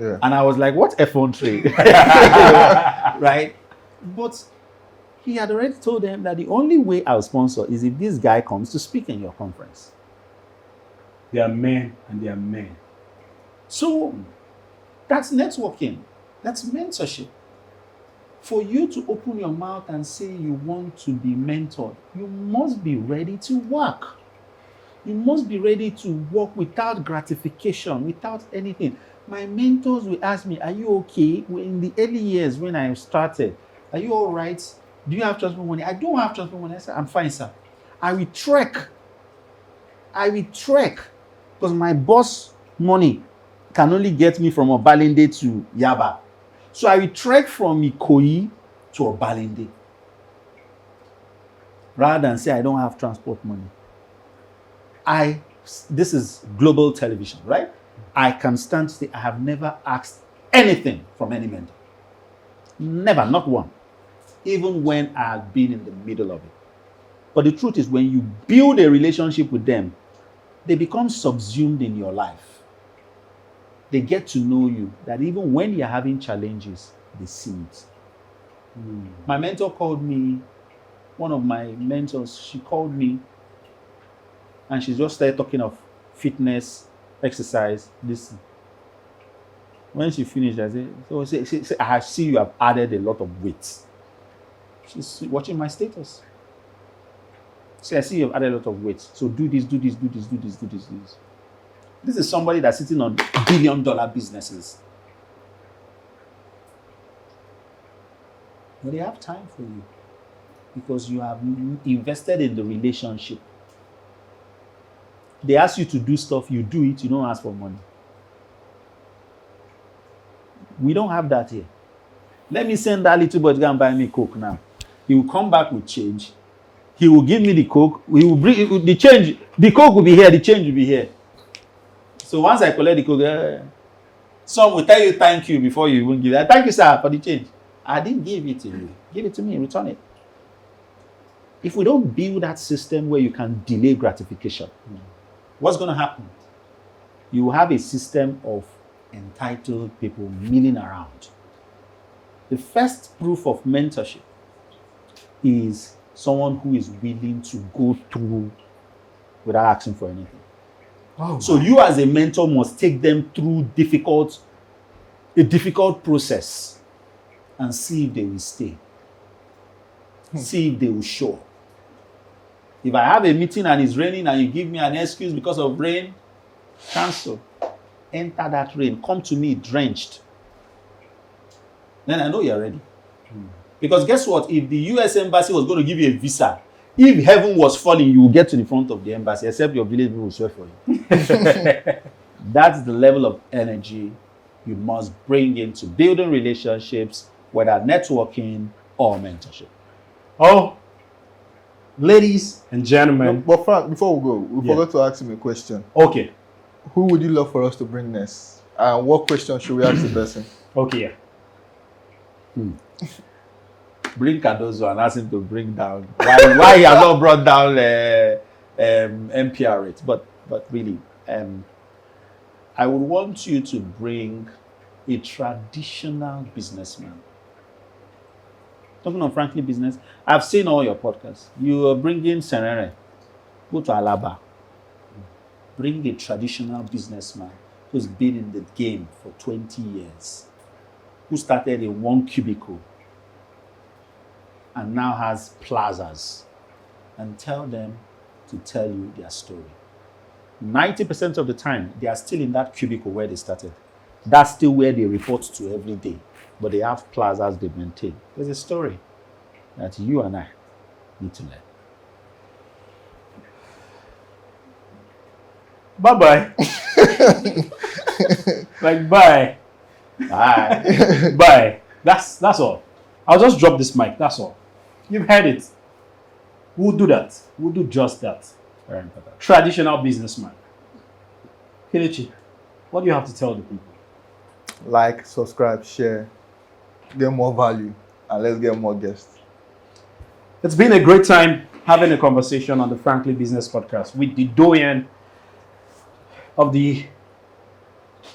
Yeah. And I was like, what effrontery? Right? But he had already told them that the only way I'll sponsor is if this guy comes to speak in your conference. They are men and they are men. So That's networking. That's mentorship. For you to open your mouth and say you want to be mentored, you must be ready to work. You must be ready to work without gratification, without anything. My mentors will ask me, are you okay? In the early years when I started, are you all right? Do you have transport money? I don't have transport money. I said, I'm fine, sir. I will trek. Because my boss money can only get me from Obalende to Yaba. So I will trek from Ikoyi to Obalende. Rather than say I don't have transport money. This is global television, right? I can stand to say I have never asked anything from any mentor. Never, not one. Even when I have been in the middle of it. But the truth is, when you build a relationship with them, they become subsumed in your life. They get to know you, that even when you're having challenges, they see it. My mentor called me, one of my mentors, she called me, and she just started talking of fitness, exercise, this. When she finished, I said, I see you have added a lot of weight. She's watching my status. See, I see you've added a lot of weight. So do this. This is somebody that's sitting on billion-dollar businesses. But they have time for you because you have invested in the relationship. They ask you to do stuff, you do it, you don't ask for money. We don't have that here. Let me send that little boy to go and buy me Coke now. He will come back with change. He will give me the Coke. He will bring the change. The Coke will be here. The change will be here. So once I collect the Coke, some will tell you thank you before you even give it. Thank you, sir, for the change. I didn't give it to you. Give it to me. Return it. If we don't build that system where you can delay gratification, what's going to happen? You will have a system of entitled people milling around. The first proof of mentorship is someone who is willing to go through without asking for anything. So you as a mentor must take them through a difficult process and see if they will stay. See if they will show. If I have a meeting and it's raining and you give me an excuse because of rain, cancel. Enter that rain. Come to me drenched. Then I know you're ready. Because guess what? If the US embassy was going to give you a visa, if heaven was falling, you will get to the front of the embassy, except your village people will swear for you. That's the level of energy you must bring into building relationships, whether networking or mentorship. Oh, ladies and gentlemen. But Frank, before we go, we forgot to ask him a question. Okay. Who would you love for us to bring next? And what question should we ask the person? Okay. Bring Cardozo and ask him to bring down why he has not brought down MPR rate. But really, I would want you to bring a traditional businessman. Talking of frankly business, I've seen all your podcasts. You are bringing Serere. Go to Alaba. Bring a traditional businessman who's been in the game for 20 years, who started in one cubicle and now has plazas, and tell them to tell you their story. 90% of the time, they are still in that cubicle where they started. That's still where they report to every day. But they have plazas they maintain. There's a story that you and I need to learn. Bye-bye. Like, bye. Bye. Bye. That's all. I'll just drop this mic. That's all. You've heard it. We'll do that. We'll do just that. Very important. Traditional businessman. Kelechi, what do you have to tell the people? Like, subscribe, share, get more value, and let's get more guests. It's been a great time having a conversation on the Frankly Business Podcast with the doyen of the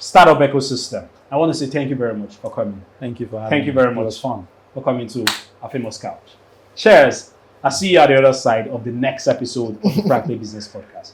startup ecosystem. I want to say thank you very much for coming. Thank you for having me. Thank you very It much was fun. for coming to our famous couch. Cheers. I'll see you at the other side of the next episode of the Frankly Business Podcast.